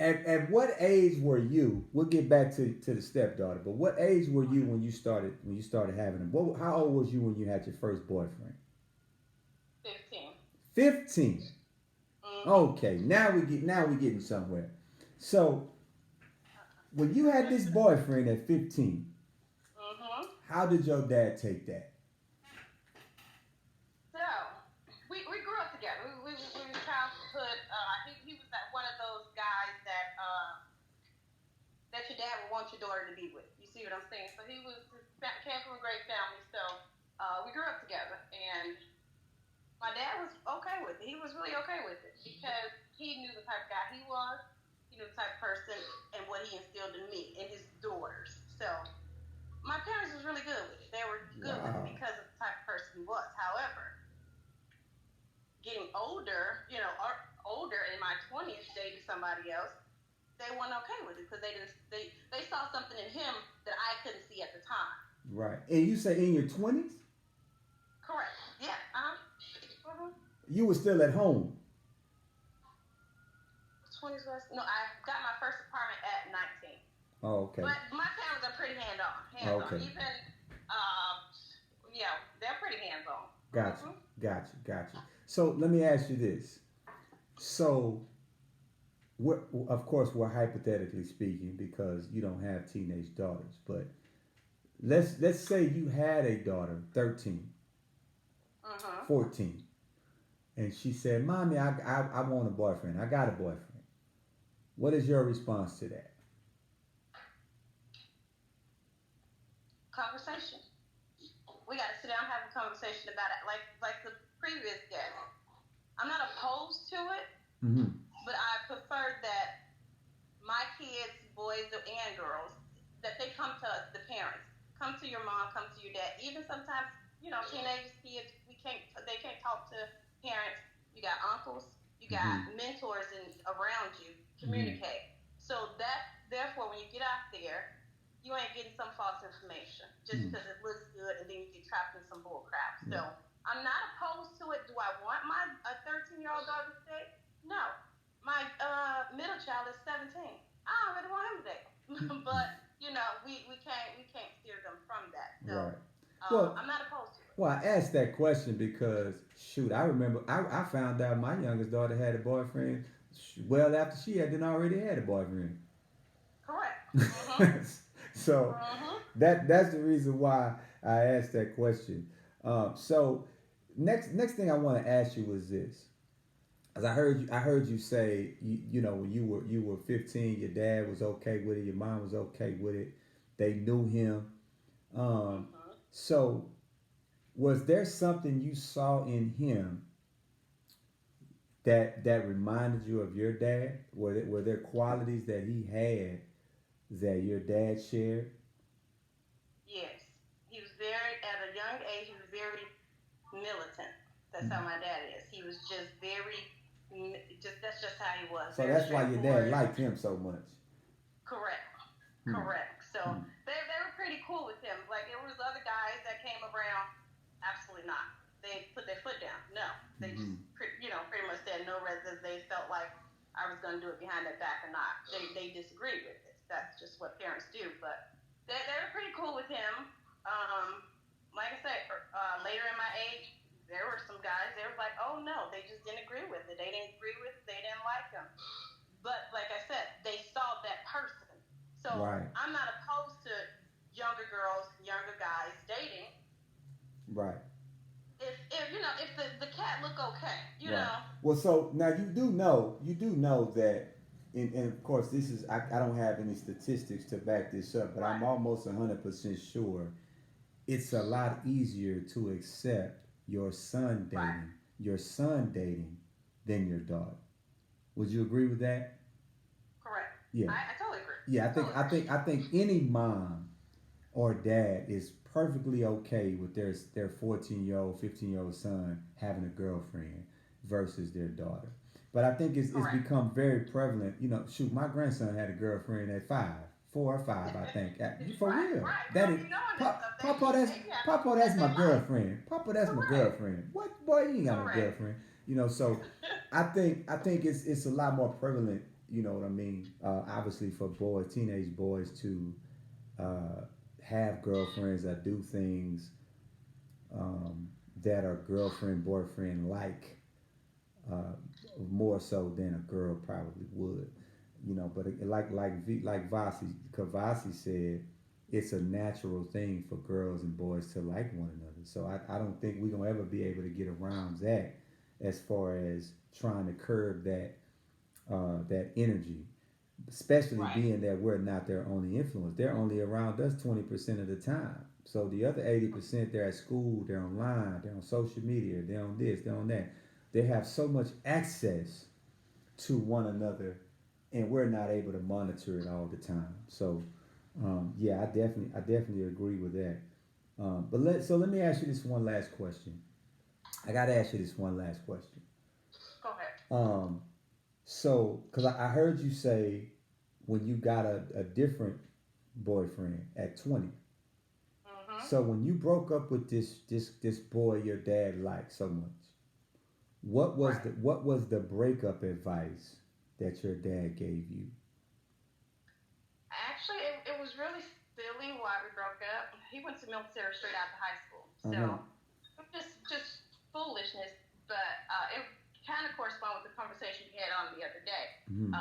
at what age were you? We'll get back to the stepdaughter, but what age were you when you started having them? How old was you when you had your first boyfriend? 15. 15. Mm-hmm. Okay, now we getting somewhere. So when you had this boyfriend at 15, Mm-hmm. how did your dad take that? So we grew up together. We were childhood. He was that one of those guys that your dad would want your daughter to be with. You see what I'm saying? So came from a great family. So we grew up together, and my dad was okay with it. He was really okay with it because he knew the type of guy he was. He knew the type of person and what he instilled in me and his daughters. So my parents was really good with it. They were good with it Wow. because of the type of person he was. However, getting older, older in my 20s, dating somebody else, they weren't okay with it because they saw something in him that I couldn't see at the time. Right. And you say in your 20s? Correct. Yeah. You were still at home. 20s was no. I got my first apartment at 19. Oh, okay. But my parents are pretty hands-on. Okay. Even, they're pretty hands-on. Gotcha. Mm-hmm. Gotcha. So let me ask you this. So, of course, we're hypothetically speaking because you don't have teenage daughters, but let's say you had a daughter, 13, Mm-hmm. 14, and she said, "Mommy, I want a boyfriend. I got a boyfriend." What is your response to that? Conversation. We got to sit down and have a conversation about it, like the previous guest. I'm not opposed to it, Mm-hmm. but I prefer that my kids, boys and girls, that they come to us, the parents, come to your mom, come to your dad. Even sometimes, teenagers, kids, they can't talk to parents. You got uncles, you got mentors around you. Communicate. So therefore, when you get out there, you ain't getting some false information just because it looks good, and then you get trapped in some bull crap. So I'm not opposed to it. Do I want my 13-year-old daughter to date? No. My middle child is 17. I don't really want him to date. But we can't steer them from that. So Right. Well, I'm not opposed to it. Well, I asked that question because, shoot, I remember I found out my youngest daughter had a boyfriend well after she had already had a boyfriend. Correct. Mm-hmm. So that's the reason why I asked that question. So next thing I want to ask you was this, as I heard you say when you were 15, your dad was okay with it, your mom was okay with it, they knew him. So was there something you saw in him that reminded you of your dad? Were there qualities that he had that your dad shared? Yes, he was very at a young age. He was very militant. That's how my dad is. He was just very, just that's just how he was. So Very that's why your dad straightforward. liked him so much. Correct. Hmm. Correct. So Hmm. they were pretty cool with him. Like there was other guys that came around. Absolutely not. They put their foot down. No, they just Mhm. pretty much said no, whether they felt like I was going to do it behind their back or not. They disagreed with it. That's just what parents do. But they were pretty cool with him. Like I said, later in my age, there were some guys. They were like, oh no, they just didn't agree with it. They didn't agree with it. They didn't like him. But like I said, they saw that person. So Right. I'm not opposed to younger girls, younger guys dating. Right. If you know, if the cat look okay, you Right. know. Well, so now you do know that, and of course this is I don't have any statistics to back this up, but Right. I'm almost 100% sure it's a lot easier to accept Right. your son dating than your daughter. Would you agree with that? Correct. Yeah. I totally agree. Yeah, Totally agree. I think any mom or dad is perfectly okay with their 14-year-old, 15-year-old son having a girlfriend versus their daughter. But I think it's Correct. become very prevalent. You know, shoot, my grandson had a girlfriend at 4 or 5, I think. For Right. real. Right. That Well, is you know, and stuff. Papa, that's That they my like. girlfriend. Papa, that's my Correct. girlfriend. What boy, you ain't got no Correct. girlfriend. You know, so I think it's a lot more prevalent, you know what I mean? Obviously for boys, teenage boys to uh, have girlfriends that do things um, that are girlfriend boyfriend like, uh, more so than a girl probably would, you know. But like Kavasi said, it's a natural thing for girls and boys to like one another. So I don't think we're gonna ever be able to get around that as far as trying to curb that energy, especially Right. being that we're not their only influence. They're only around us 20% of the time. So the other 80%, they're at school, they're online, they're on social media, they're on this, they're on that. They have so much access to one another, and we're not able to monitor it all the time. So yeah, I definitely agree with that. Let me ask you this one last question. I got to ask you this one last question. Go ahead. Um, because I heard you say when you got a different boyfriend at 20. Mhm. So when you broke up with this boy your dad liked so much, Right. what was the breakup advice that your dad gave you? Actually, it was really silly why we broke up. He went to military straight out of high school, Uh so huh. it was just foolishness. But it kind of corresponded with the conversation we had on the other day. Mm-hmm.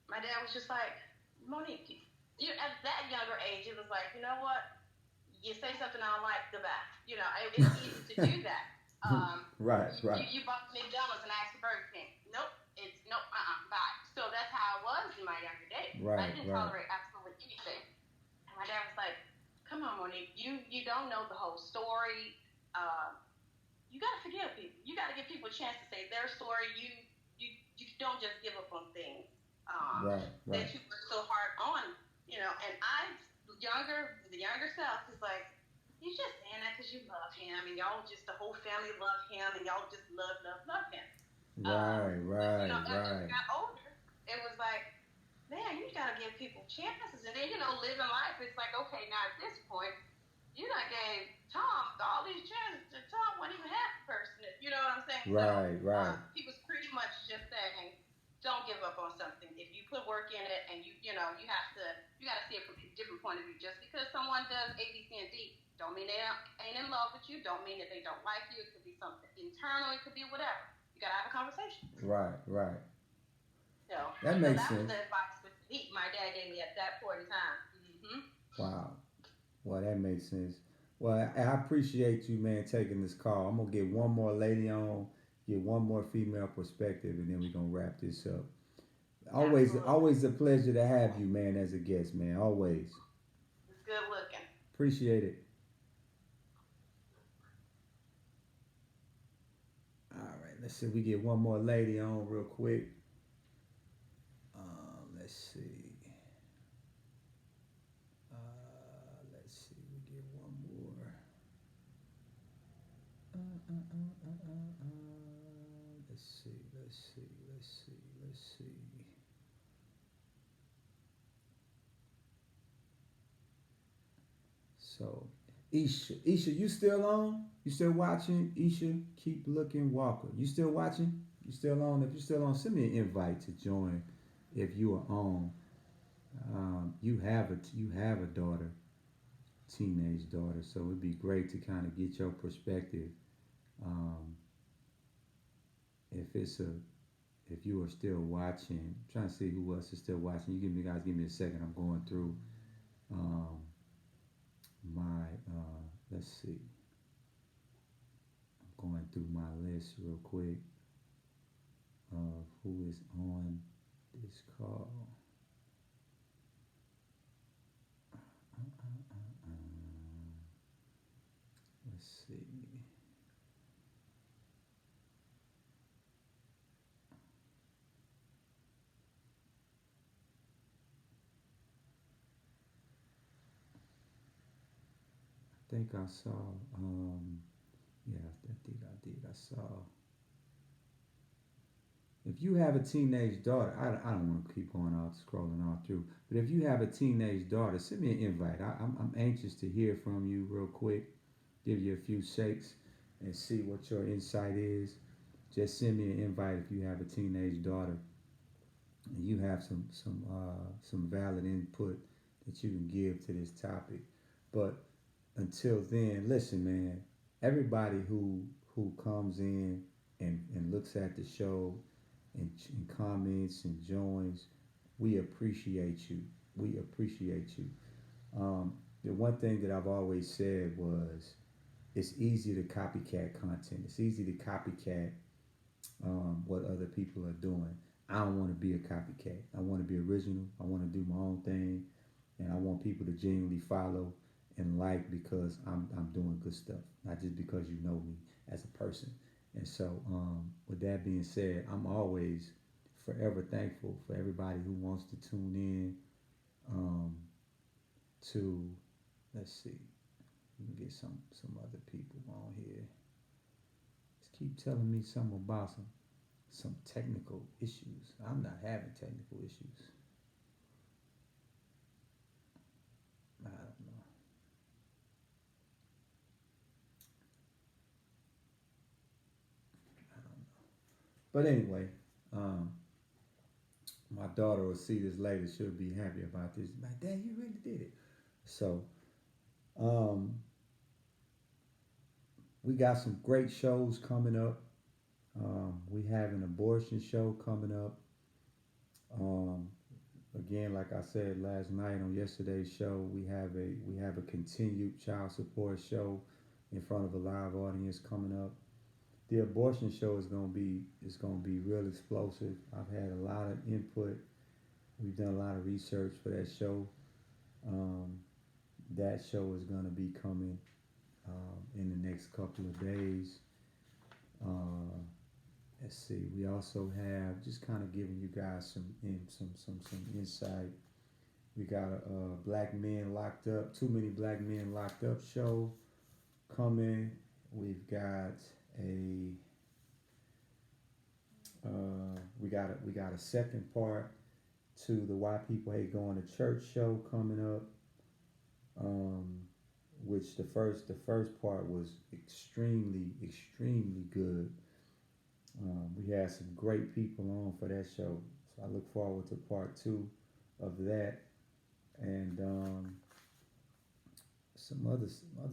My dad was just like, Monique, you at that younger age, it was like, you know what? You say something I don't like, goodbye. You know, it's easy to do that. Right, right, You bought McDonald's and asked for Burger King. Nope, it's nope, bye. So that's how I was in my younger days. I right, didn't right, tolerate absolutely anything. And my dad was like, "Come on, Monique, you don't know the whole story. Uh, you got to forgive people. You got to give people a chance to say their story. You don't just give up on things right, right, that you worked so hard on. You know." And the younger self is like, "You just saying that because you love him, and y'all just the whole family love him, and y'all just love him." right, But you right, know, as we right, got older, it was like, man, you gotta give people chances, and then you know, living life. It's like, okay, now at this point, you done gave Tom all these chances. And Tom wasn't even half the person. You know what I'm saying? So right, right, he was pretty much just saying, don't give up on something. If you put work in it, and you know, you gotta see it from a different point of view. Just because someone does A, B, C, and D, don't mean they ain't in love with you. Don't mean that they don't like you. It could be something internal. It could be whatever. You gotta have a conversation. right, right. That So makes that was sense. the advice that my dad gave me at that point in time. Wow. Well, that makes sense. Well, I appreciate you, man, taking this call. I'm gonna get one more lady on, get one more female perspective, and then we're gonna wrap this up. Absolutely. Always a pleasure to have you, man, as a guest, man. Always. It's good looking. Appreciate it. All right, let's see if we get one more lady on real quick. Let's see. Let's Let's see. So, Isha, you still on? You still watching? Isha, keep looking. Walker, you still watching? You still on? If you're still on, send me an invite to join. If you are on, you have a daughter, teenage daughter, so it'd be great to kind of get your perspective. Um, if it's a if you are still watching, I'm trying to see who else is still watching. Give me a second. I'm going through um, my let's see. I'm going through my list real quick of who is on this call. Let's see. I think I saw. Yeah, I did. I saw. If you have a teenage daughter, I don't want to keep going out scrolling all through, but if you have a teenage daughter, send me an invite. I'm anxious to hear from you real quick. Give you a few shakes and see what your insight is. Just send me an invite if you have a teenage daughter and you have some valid input that you can give to this topic. But until then, listen, man. Everybody who comes in and looks at the show and comments and joins, we appreciate you. We appreciate you. The one thing that I've always said was it's easy to copycat content. It's easy to copycat what other people are doing. I don't want to be a copycat. I want to be original. I want to do my own thing, and I want people to genuinely follow and like because I'm doing good stuff, not just because you know me as a person. And so, with that being said, I'm always forever thankful for everybody who wants to tune in to, let's see, we can get some other people on here. Just keep telling me something about some technical issues. I'm not having technical issues. I don't know. I don't know. But anyway, um, my daughter will see this later. She'll be happy about this. Like, Dad, you really did it. So, um, we got some great shows coming up. We have an abortion show coming up. Um, again, like I said last night on yesterday's show, we have a continued child support show in front of a live audience coming up. The abortion show is gonna be real explosive. I've had a lot of input. We've done a lot of research for that show. Um, that show is gonna be coming in the next couple of days. Uh, let's see. We also have just kind of giving you guys some insight. We got a Black Men Locked Up, Too Many Black Men Locked Up show coming. We've got a we got a second part to the Why People Hate Going to Church show coming up. Which the first part was extremely good. We had some great people on for that show, so I look forward to part two of that, and some other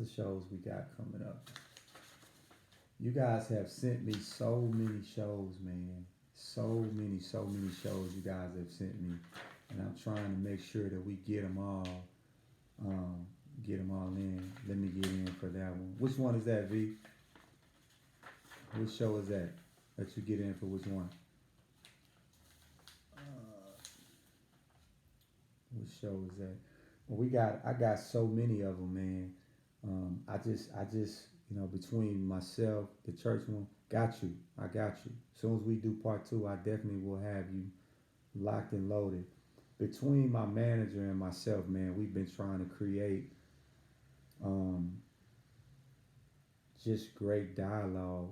shows we got coming up. You guys have sent me so many shows, man. So many shows you guys have sent me, and I'm trying to make sure that we get them all. Get them all in. Let me get in for that one. Which one is that, V? Which show is that? Let you get in for which one? Which show is that? Well, I got so many of them, man. I just, between myself, the church one, I got you. As soon as we do part two, I definitely will have you locked and loaded. Between my manager and myself, man, we've been trying to create just great dialogue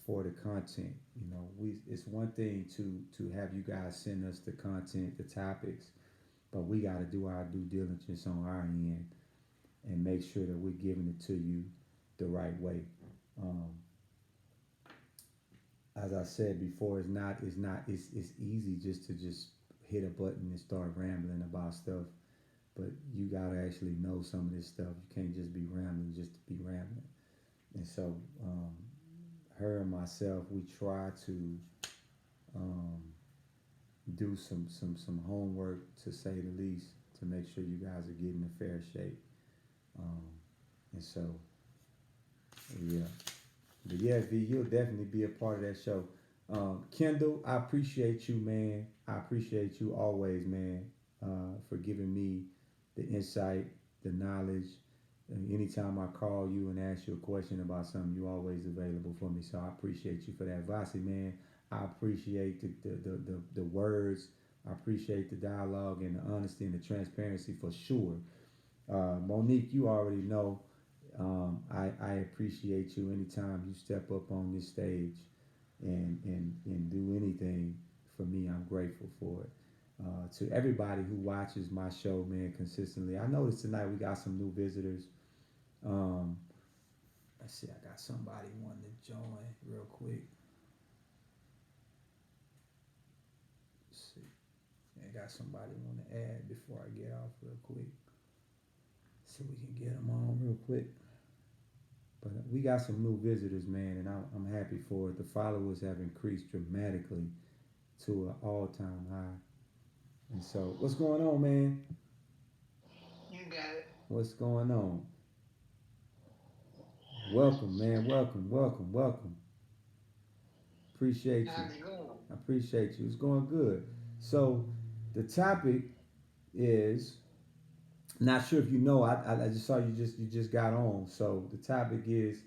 for the content. You know, it's one thing to have you guys send us the content, the topics, but we got to do our due diligence on our end and make sure that we're giving it to you the right way. Um, as I said before, it's easy just to just hit a button and start rambling about stuff, but you gotta actually know some of this stuff. You can't just be rambling just to be rambling. And so, her and myself, we try to um, do some homework, to say the least, to make sure you guys are getting a fair shake. Um, and so, yeah. But yeah, V, you'll definitely be a part of that show. Kendall, I appreciate you, man. I appreciate you always, man, for giving me the insight, the knowledge. And anytime I call you and ask you a question about something, you're always available for me. So I appreciate you for that. Vasi, man, I appreciate the words. I appreciate the dialogue and the honesty and the transparency for sure. Monique, you already know. I appreciate you anytime you step up on this stage and do anything for me. I'm grateful for it. To everybody who watches my show, man, consistently. I noticed tonight we got some new visitors. Um, let's see, I got somebody wanting to join real quick. Let's see. I got somebody want to add before I get off real quick. So we can get them on real quick. But we got some new visitors, man, and I'm happy for it. The followers have increased dramatically to an all-time high. And so, what's going on, man? You got it. What's going on? Welcome, man. Welcome. Appreciate you. How's it going? I appreciate you. It's going good. So, the topic is, not sure if you know. I just saw you just got on. So the topic is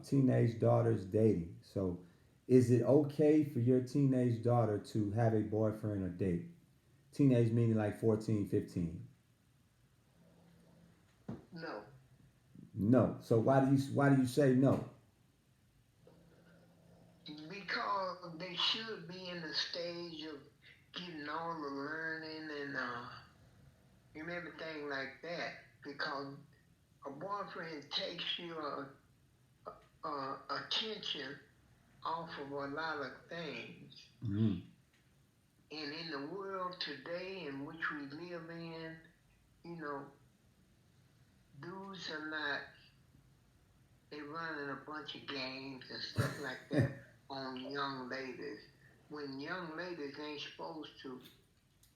teenage daughters dating. So, is it okay for your teenage daughter to have a boyfriend or date? Teenage meaning like 14, 15. No. No. So why do you say no? Because they should be in the stage of getting all the learning and everything like that. Because a boyfriend takes your attention off of a lot of things. Mm-hmm. And in the world today in which we live in, dudes are not, they running a bunch of games and stuff like that on young ladies. When young ladies ain't supposed to,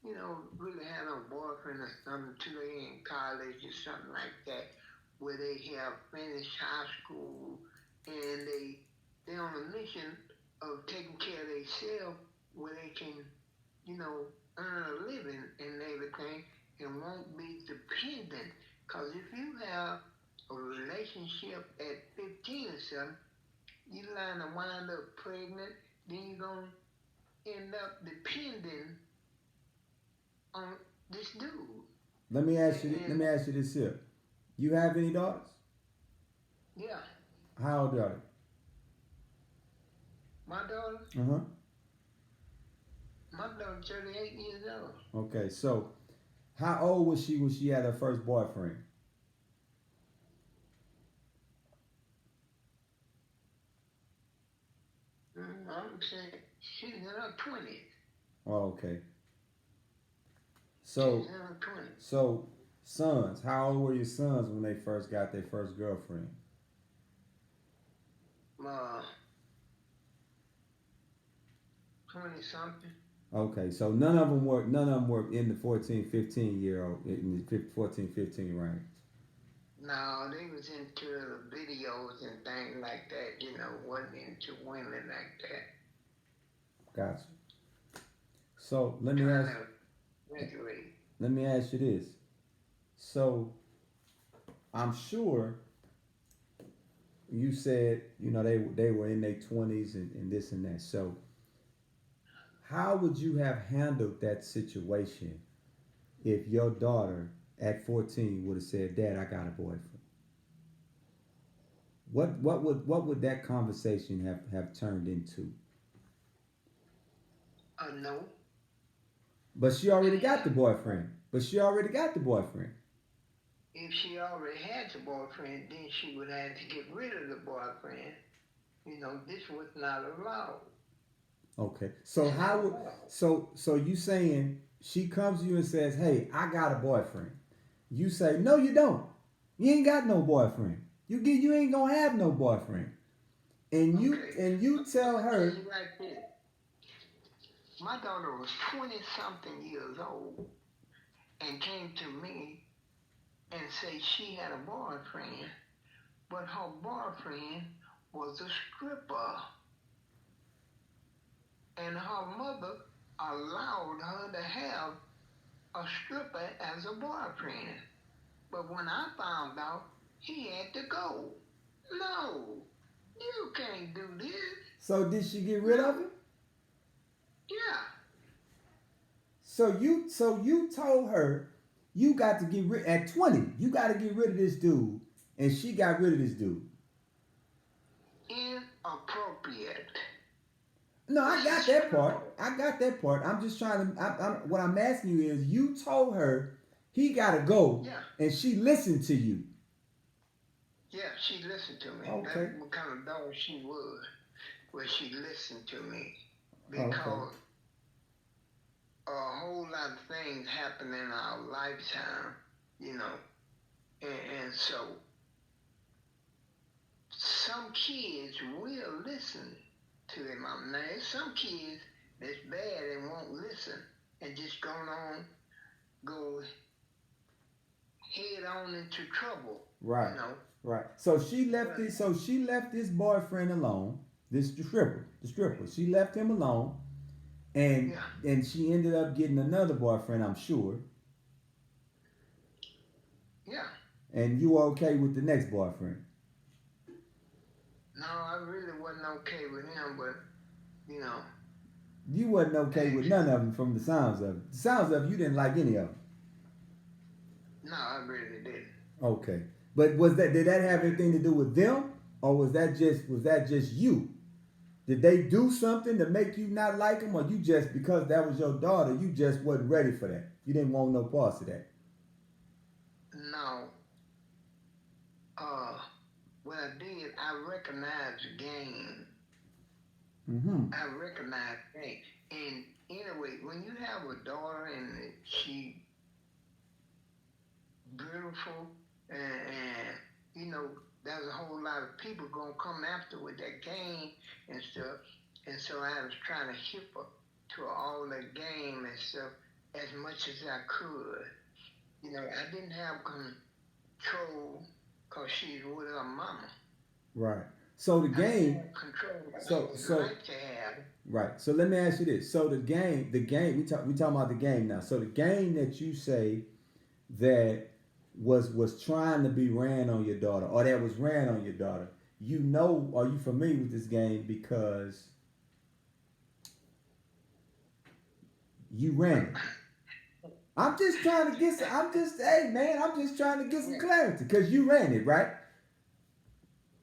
really have a boyfriend or something until they in college or something like that, where they have finished high school and they're on a mission of taking care of themselves where they can, earn a living and everything and won't be dependent. Because if you have a relationship at 15 or something, you line to wind up pregnant, then you're going to end up depending on this dude. Let me ask you this here. You have any daughters? Yeah. How old are they? My daughter? Uh-huh. My daughter's 38 years old. Okay, so how old was she when she had her first boyfriend? I'm saying she's in her 20s. Oh, okay. So, sons, how old were your sons when they first got their first girlfriend? 20 something. Okay, so none of them were in the 14, 15 year old, in the 14, 15 range. No, they was into videos and things like that, wasn't into women like that. Gotcha. So let me ask you this. So I'm sure you said, they were in their 20s and this and that. So how would you have handled that situation if your daughter at 14 would have said, Dad, I got a boyfriend? what would that conversation have turned into? No. But she already got the boyfriend. But she already got the boyfriend. If she already had the boyfriend, then she would have to get rid of the boyfriend. This was not allowed. Okay. So how would so you saying she comes to you and says, "Hey, I got a boyfriend." You say, "No, you don't. You ain't got no boyfriend. You ain't gonna have no boyfriend." And you tell her, Right there. My daughter was 20 something years old and came to me and said she had a boyfriend, but her boyfriend was a stripper. And her mother allowed her to have a stripper as a boyfriend. But when I found out, he had to go. No, you can't do this. so did she get rid of him? Yeah. So you told her you got to get rid at 20. You got to get rid of this dude, and she got rid of this dude. Inappropriate. No, I got that part. I got that part. I'm just trying to. What I'm asking you is, you told her he got to go, Yeah. and she listened to you. Yeah, she listened to me. Okay. That's what kind of dog she was. Where she listened to me. Okay. Because a whole lot of things happen in our lifetime, and so some kids will listen to their mom. Now, there's some kids that's bad and won't listen and just go head on into trouble. Right. Right. So she left this. So she left this boyfriend alone. The stripper. She left him alone, and she ended up getting another boyfriend, I'm sure. Yeah. And you were okay with the next boyfriend? No, I really wasn't okay with him, but You wasn't okay with none of them from the sounds of it. The sounds of it, you didn't like any of them. No, I really didn't. Okay. But did that have anything to do with them, or was that just you? Did they do something to make you not like them, or you just, because that was your daughter, you just wasn't ready for that? You didn't want no parts of that? No. What I did, I recognized the game. Mm-hmm. I recognized the game. And anyway, when you have a daughter and she beautiful and there's a whole lot of people gonna come after with that game and stuff. And so I was trying to hip her to all that game and stuff as much as I could. I didn't have control because she's with her mama. Right. So the game. Control. So like to have. Right. So let me ask you this. So the game. We talking about the game now. So the game that you say that was trying to be ran on your daughter, or that was ran on your daughter. Are you familiar with this game because you ran it? I'm just trying to get some. I'm just trying to get some clarity because you ran it, right?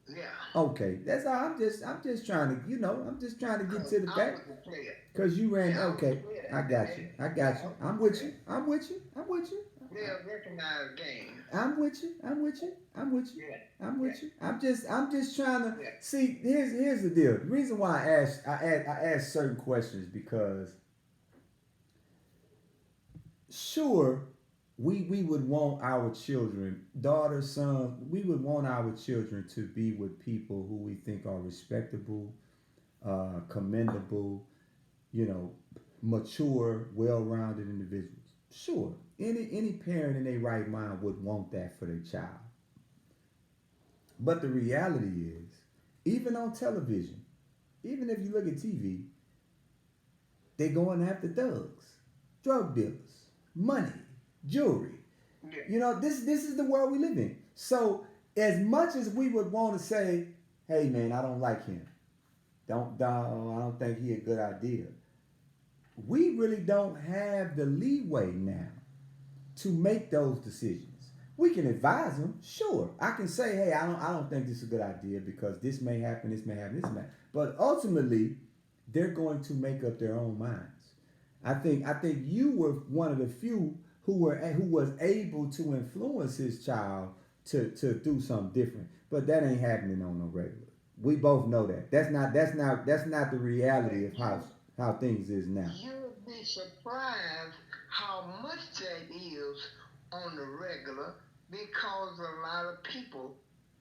Yeah. Okay, that's all. I'm just trying to, I'm just trying to get to the back. Because you ran. Okay, I got you. I'm with you. Yeah, recognize game. I'm with you. Yeah. I'm just trying to see. Here's the deal. The reason why I ask certain questions because sure, we would want our children, daughters, sons, we would want our children to be with people who we think are respectable, commendable, mature, well-rounded individuals. Sure, any parent in their right mind would want that for their child. But the reality is, even on television, even if you look at TV, they're going after thugs, drug dealers, money, jewelry. This is the world we live in. So as much as we would want to say, hey man, I don't like him. I don't think he a good idea. We really don't have the leeway now to make those decisions We can advise them, sure. I can say, hey, I don't think this is a good idea because this may happen, this may happen, this may. But ultimately, they're going to make up their own minds. I think you were one of the few who was able to influence his child to do something different. But that ain't happening on no regular. We both know that. That's not the reality of how things is now. You'll be surprised how much that is on the regular because a lot of people,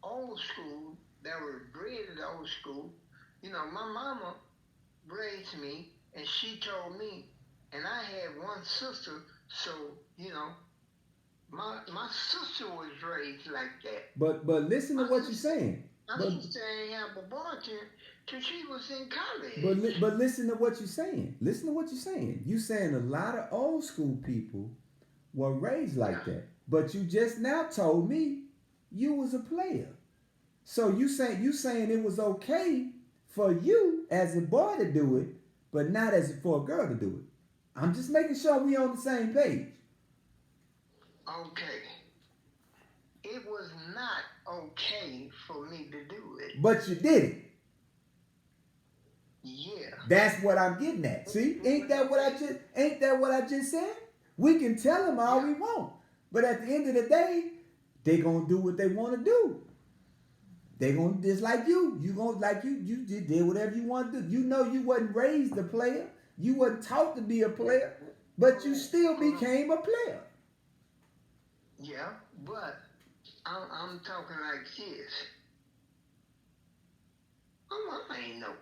old school, that were bred in old school. You know, my mama raised me, and she told me, and I had one sister, so you know, my sister was raised like that. But listen to what you're saying. My sister ain't have abortion till she was in college. But listen to what you're saying. Listen to what you're saying. You saying a lot of old school people were raised like that. But you just now told me you was a player. So you saying it was okay for you as a boy to do it, but not as for a girl to do it. I'm just making sure we on the same page. Okay. It was not okay for me to do it. But you did it. Yeah. That's what I'm getting at. See, ain't that what I just said? We can tell them all we want, but at the end of the day, they gonna do what they want to do. They gonna just like you. You gonna like you just did whatever you want to do. You know you wasn't raised a player. You wasn't taught to be a player, but you still became a player. Yeah, but I'm talking like this. My mama ain't know.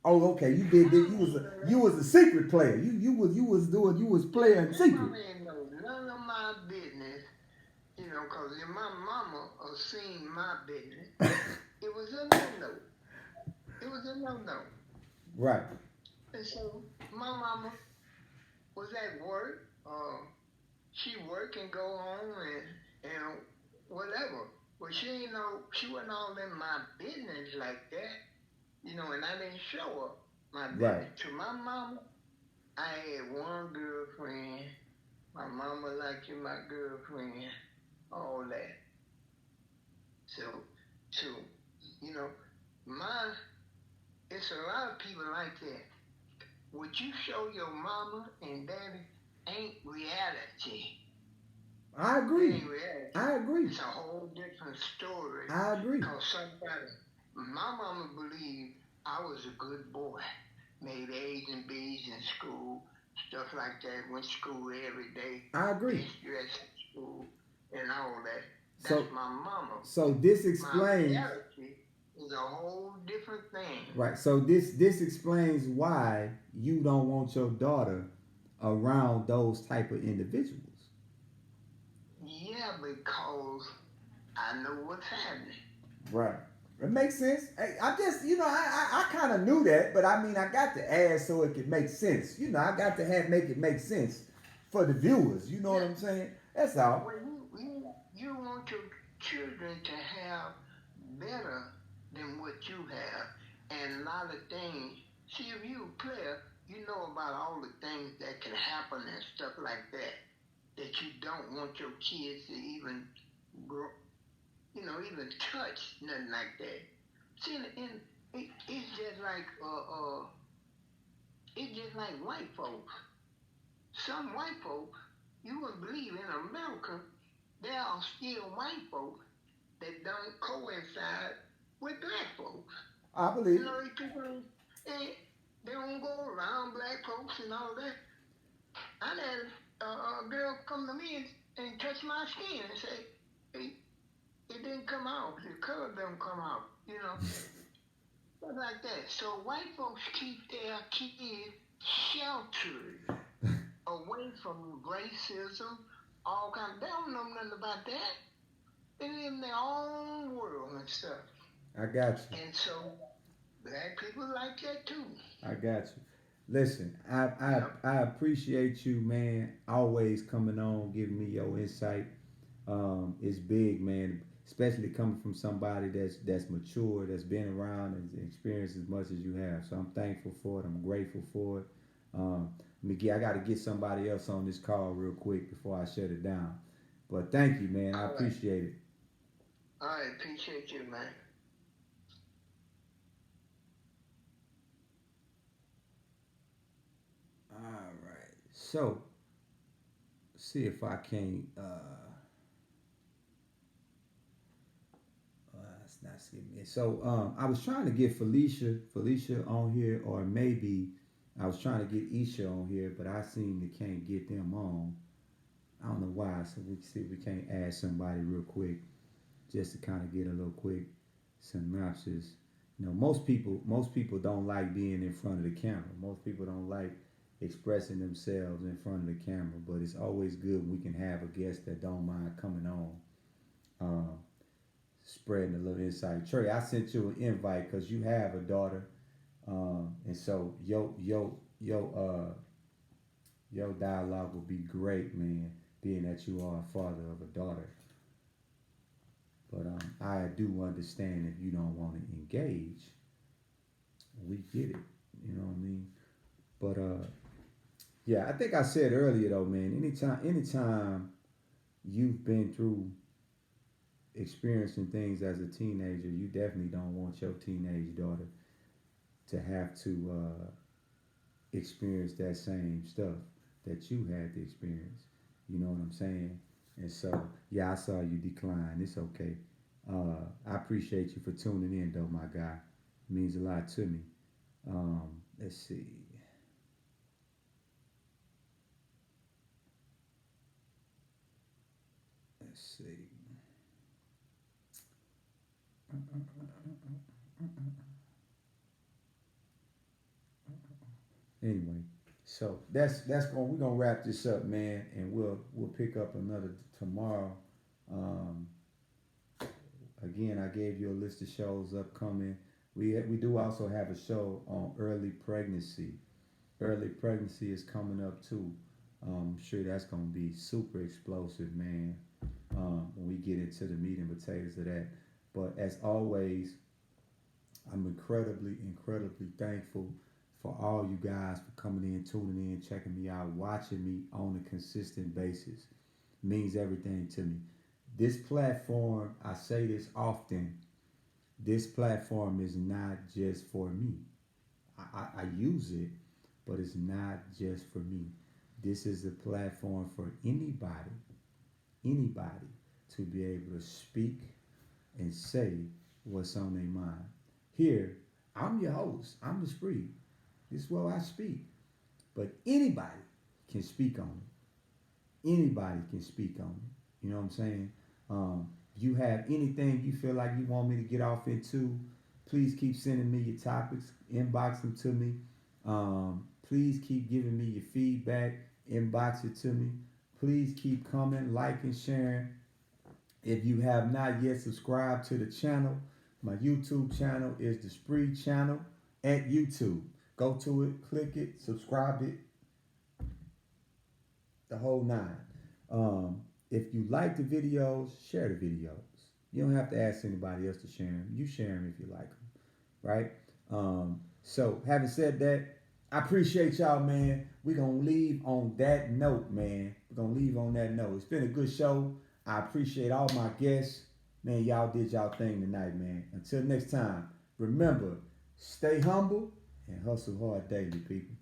Oh, okay. You did. You was a secret player. You was playing secret. My mama ain't know none of my business. You know, cause if my mama seen my business, it was a no-no. It was a no-no. Right. And so my mama was at work. She work and go home and whatever. But she wasn't all in my business like that. You know, and I didn't show her my business. Right. To my mama, I had one girlfriend. My mama like you, my girlfriend, all that. So, you know, it's a lot of people like that. What you show your mama and daddy ain't reality. I agree. Ain't reality. I agree. It's a whole different story. I agree. Because my mama believed I was a good boy. Made A's and B's in school, stuff like that. Went to school every day. I agree. Best dressed in school and all that. So- That's my mama. So this My explains. reality is a whole different thing. Right. So this explains why you don't want your daughter around those type of individuals. Yeah, because I know what's happening. Right. It makes sense. I just, I kind of knew that, but I mean, I got to ask so it could make sense. I got to make it make sense for the viewers. You know what I'm saying? That's all. Well, you want your children to have better than what you have, and a lot of things. See, if you a player, you know about all the things that can happen and stuff like that you don't want your kids to even grow, even touch nothing like that. See, and it's just like white folks. Some white folks, you wouldn't believe in America, there are still white folks that don't coincide with black folks. I believe. These people, they don't go around black folks and all that. I had a girl come to me and touch my skin and say, hey, it didn't come out. The color didn't come out, Stuff like that. So white folks keep their kids sheltered away from racism, all kinds. They don't know nothing about that. They live in their own world and stuff. I got you. And so black people like that too. I got you. Listen, I appreciate you, man. Always coming on, giving me your insight. It's big, man. Especially coming from somebody that's mature, that's been around and experienced as much as you have. So I'm thankful for it. I'm grateful for it. I got to get somebody else on this call real quick before I shut it down. But thank you, man. I All right. appreciate it. I appreciate you, man. All right. So, see if I can. It's not skipping it. So, I was trying to get Felicia on here, or maybe I was trying to get Isha on here, but I seem to can't get them on. I don't know why. So we can see if we can't add somebody real quick, just to kind of get a little quick synopsis. You know, most people don't like being in front of the camera. Most people don't like expressing themselves in front of the camera. But it's always good when we can have a guest that don't mind coming on, spreading a little insight. Trey, I sent you an invite because you have a daughter, and so your dialogue will be great, man. Being that you are a father of a daughter. But I do understand if you don't want to engage. We get it. You know what I mean? But yeah, I think I said earlier though, man, anytime you've been through experiencing things as a teenager, you definitely don't want your teenage daughter to have to experience that same stuff that you had to experience. You know what I'm saying? And so, yeah, I saw you decline. It's okay. I appreciate you for tuning in, though, my guy. It means a lot to me. Let's see. Let's see. Anyway, so that's going. We're gonna wrap this up, man, and we'll pick up another tomorrow. Um, Again, I gave you a list of shows upcoming. We do also have a show on early pregnancy. Early pregnancy is coming up too. I'm sure that's gonna be super explosive, man. When we get into the meat and potatoes of that. But as always, I'm incredibly thankful for all you guys for coming in, tuning in, checking me out, watching me on a consistent basis. It means everything to me. This platform, I say this often, this platform is not just for me. I use it, but it's not just for me. This is a platform for anybody to be able to speak and say what's on their mind. Here, I'm your host. I'm the Spree. This is where I speak. But anybody can speak on it. Anybody can speak on it. You know what I'm saying? You have anything you feel like you want me to get off into, please keep sending me your topics, inbox them to me. Please keep giving me your feedback, inbox it to me. Please keep coming, liking, sharing. If you have not yet subscribed to the channel, my YouTube channel is the Spree channel at YouTube. Go to it, click it, subscribe it, the whole nine. If you like the videos, share the videos. You don't have to ask anybody else to share them. You share them if you like them, right? So having said that, I appreciate y'all, man. We're going to leave on that note, man. We're going to leave on that note. It's been a good show. I appreciate all my guests. Man, y'all did y'all thing tonight, man. Until next time, remember, stay humble and hustle hard daily, people.